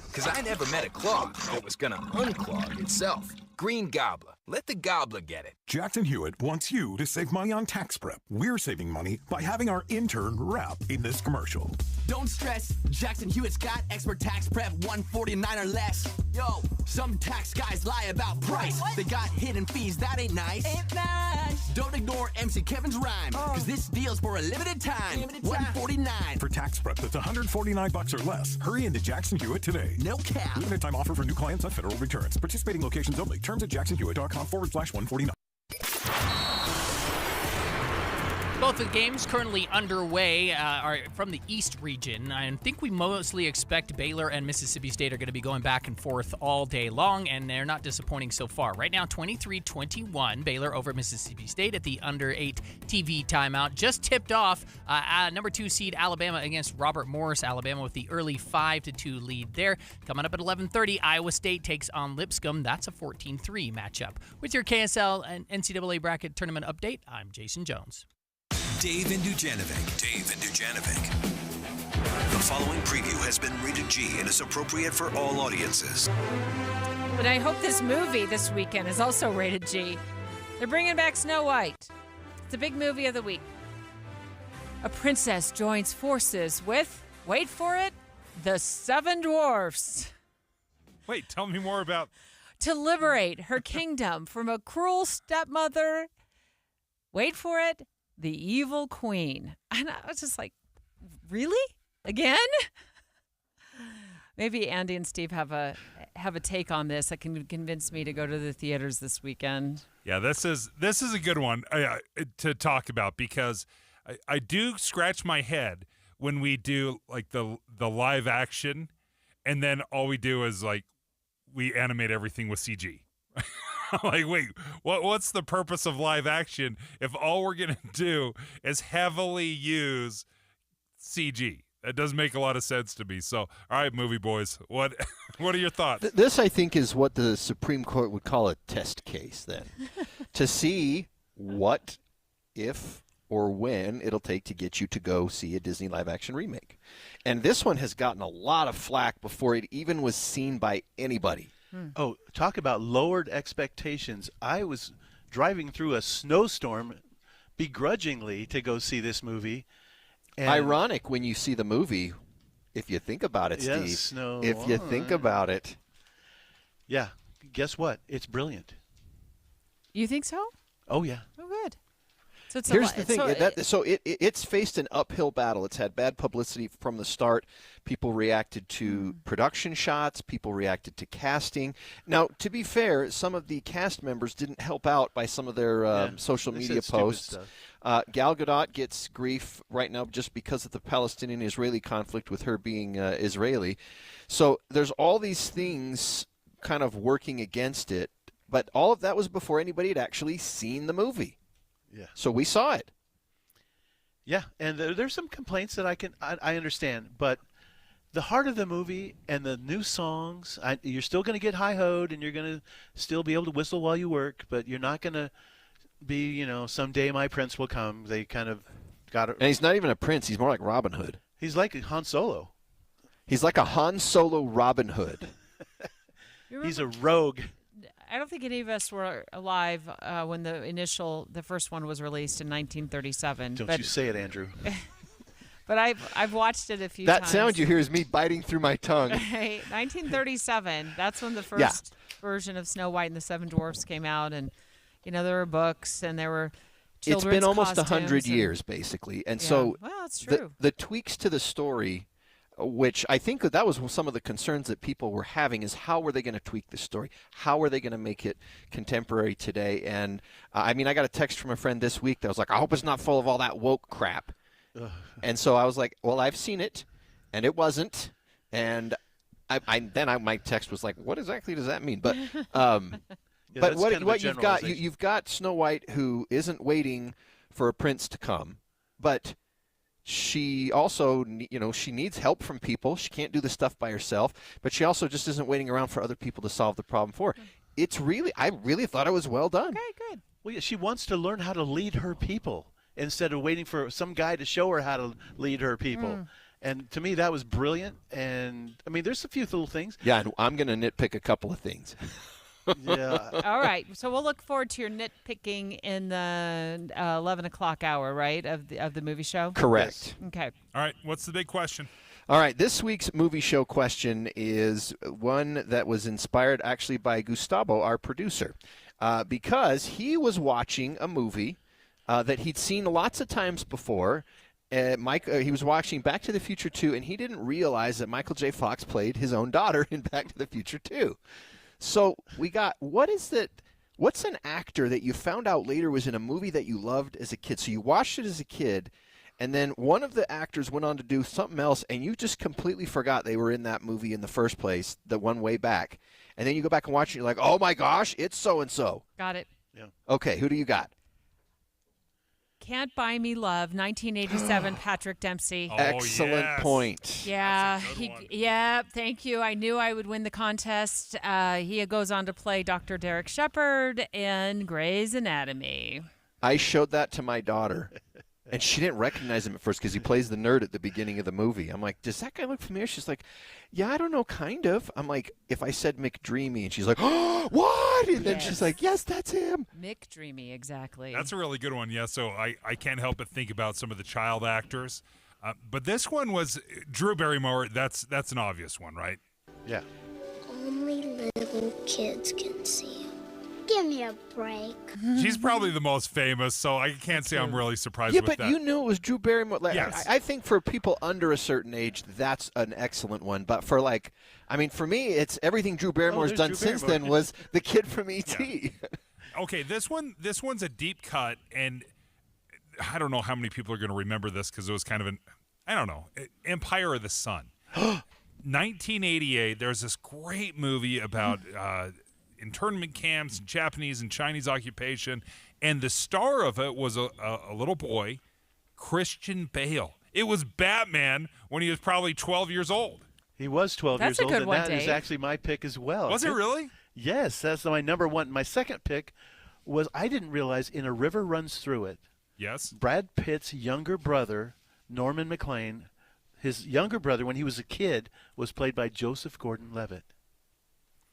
Because I never met a clog that was gonna unclog itself. Green Gobbler. Let the gobbler get it. Jackson Hewitt wants you to save money on tax prep. We're saving money by having our intern rap in this commercial. Don't stress, Jackson Hewitt's got expert tax prep, $149 or less. Yo, some tax guys lie about price. They got hidden fees, that ain't nice. Ain't nice. Don't ignore MC Kevin's rhyme, cause this deal's for a limited time. $149. For tax prep that's $149 or less, hurry into Jackson Hewitt today. No cap. Limited time offer for new clients on federal returns. Participating locations only. Terms at jacksonhewitt.com/149. Both the games currently underway are from the East region. I think we mostly expect Baylor and Mississippi State are going to be going back and forth all day long, and they're not disappointing so far. Right now, 23-21, Baylor over Mississippi State at the under-8 TV timeout. Just tipped off number 2 seed Alabama against Robert Morris. Alabama with the early 5-2 lead there. Coming up at 11:30, Iowa State takes on Lipscomb. That's a 14-3 matchup. With your KSL and NCAA bracket tournament update, I'm Jason Jones. Dave and Dujanovic. The following preview has been rated G and is appropriate for all audiences. But I hope this movie this weekend is also rated G. They're bringing back Snow White. It's the big movie of the week. A princess joins forces with, wait for it, the 7 dwarfs. Wait, tell me more about... To liberate her kingdom from a cruel stepmother, wait for it, the evil queen. And I was just like, really? Again? Maybe Andy and Steve have a take on this that can convince me to go to the theaters this weekend. Yeah, this is a good one to talk about, because I do scratch my head when we do like the live action, and then all we do is like we animate everything with CG. Like, wait, what's the purpose of live action if all we're going to do is heavily use CG? That doesn't make a lot of sense to me. So, all right, movie boys, what are your thoughts? This, I think, is what the Supreme Court would call a test case then, to see what, if, or when it'll take to get you to go see a Disney live-action remake. And this one has gotten a lot of flack before it even was seen by anybody. Oh, talk about lowered expectations. I was driving through a snowstorm begrudgingly to go see this movie. And ironic when you see the movie, if you think about it, yes, Steve. No, if you think about it. Yeah, guess what? It's brilliant. You think so? Oh, yeah. Oh, good. So it's Here's the thing. It's faced an uphill battle. It's had bad publicity from the start. People reacted to production shots. People reacted to casting. Now, to be fair, some of the cast members didn't help out by some of their social media posts. Gal Gadot gets grief right now just because of the Palestinian-Israeli conflict with her being Israeli. So there's all these things kind of working against it. But all of that was before anybody had actually seen the movie. Yeah. So we saw it. Yeah, and there's some complaints that I understand, but the heart of the movie and the new songs, you're still going to get hi-hoed and you're going to still be able to whistle while you work, but you're not going to be, someday my prince will come. They kind of got it. And he's not even a prince. He's more like Robin Hood. He's like Han Solo. He's like a Han Solo Robin Hood. He's a rogue. I don't think any of us were alive when the first one was released in 1937. Don't you say it, Andrew. But I've watched it a few times. That sound you hear is me biting through my tongue. 1937, that's when the first version of Snow White and the Seven Dwarfs came out, and there were books and there were children's It's been almost 100 costumes years, basically. And yeah. so well, it's true. The tweaks to the story, which I think that was some of the concerns that people were having, is how were they going to tweak the story? How are they going to make it contemporary today? And I got a text from a friend this week that was like, I hope it's not full of all that woke crap. And so I was like, well, I've seen it, and it wasn't. And my text was like, what exactly does that mean? But but what you've got Snow White, who isn't waiting for a prince to come, but she also, she needs help from people. She can't do the stuff by herself, but she also just isn't waiting around for other people to solve the problem for her. I really thought it was well done. Okay, good. Well, yeah, she wants to learn how to lead her people instead of waiting for some guy to show her how to lead her people. And to me, that was brilliant. And, there's a few little things. Yeah, and I'm going to nitpick a couple of things. Yeah. All right. So we'll look forward to your nitpicking in the 11 o'clock hour, right, of the movie show? Correct. Okay. All right. What's the big question? All right. This week's movie show question is one that was inspired actually by Gustavo, our producer, because he was watching a movie that he'd seen lots of times before. He was watching Back to the Future 2, and he didn't realize that Michael J. Fox played his own daughter in Back to the Future 2. So we got, what's an actor that you found out later was in a movie that you loved as a kid? So you watched it as a kid, and then one of the actors went on to do something else, and you just completely forgot they were in that movie in the first place, the one way back. And then you go back and watch it, and you're like, oh my gosh, it's so-and-so. Got it. Yeah. Okay, who do you got? Can't Buy Me Love, 1987, Patrick Dempsey. Oh, Excellent point. Yeah, thank you. I knew I would win the contest. He goes on to play Dr. Derek Shepherd in Grey's Anatomy. I showed that to my daughter, and she didn't recognize him at first because he plays the nerd at the beginning of the movie. I'm like, does that guy look familiar? She's like, yeah, I don't know, kind of. I'm like, if I said McDreamy, and she's like, oh, what? And then she's like, yes, that's him. McDreamy, exactly. That's a really good one, yeah. So I can't help but think about some of the child actors. But this one was Drew Barrymore. That's an obvious one, right? Yeah. Only little kids can see him. Give me a break. She's probably the most famous, so I can't say I'm really surprised with that. Yeah, but you knew it was Drew Barrymore. Yes. I think for people under a certain age, that's an excellent one. But for for me, it's everything Drew Barrymore's done since then was the kid from E.T. Yeah. Okay, this one's a deep cut, and I don't know how many people are going to remember this because it was kind of Empire of the Sun. 1988, there's this great movie about internment camps, Japanese and Chinese occupation, and the star of it was a little boy, Christian Bale. It was Batman when he was probably 12 years old. He was 12 That's years a old, good and one, that is Dave. actually my pick as well. Was it really? Yes, that's my number one. My second pick was, I didn't realize, In a River Runs Through It. Yes. Brad Pitt's younger brother, Norman McLean, his younger brother when he was a kid was played by Joseph Gordon-Levitt.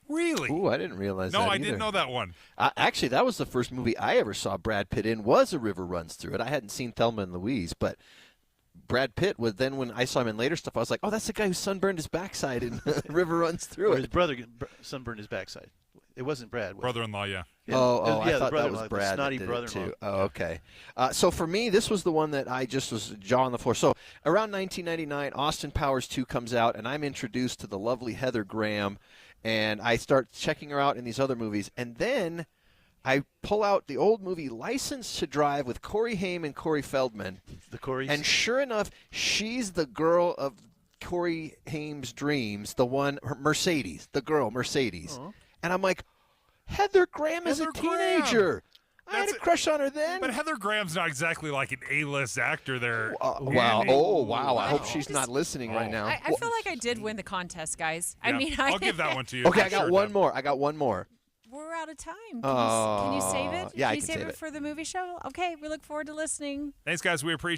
Really? Ooh, I didn't realize that No, I either. didn't know that one. Actually, that was the first movie I ever saw Brad Pitt in, was A River Runs Through It. I hadn't seen Thelma and Louise, but Brad Pitt was then, when I saw him in later stuff, I was like, oh, that's the guy who sunburned his backside in River Runs Through Or It. his brother sunburned his backside. It wasn't Brad. Was it? Brother-in-law, yeah. I the thought that was brother-in-law, the Brad. snotty that did it brother-in-law. too. Oh, okay. So for me, this was the one that I just was jaw on the floor. So around 1999, Austin Powers 2 comes out, and I'm introduced to the lovely Heather Graham, and I start checking her out in these other movies. And then I pull out the old movie License to Drive with Corey Haim and Corey Feldman. The Corys. And sure enough, she's the girl of Corey Haim's dreams, the one, Mercedes, the girl, Mercedes. Oh. And I'm like, Heather Graham is a Heather Graham. teenager. I had a crush on her then. But Heather Graham's not exactly like an A-list actor there. Wow. Oh, wow. I hope she's not listening right now. I feel like I did win the contest, guys. I Yeah, mean, I'll give that one to you. Okay, I I got sure one did. more. I got one more. we're out of time. Can you save it? Yeah, can I you can save save it it. for the movie show? Okay, we look forward to listening. Thanks, guys. We appreciate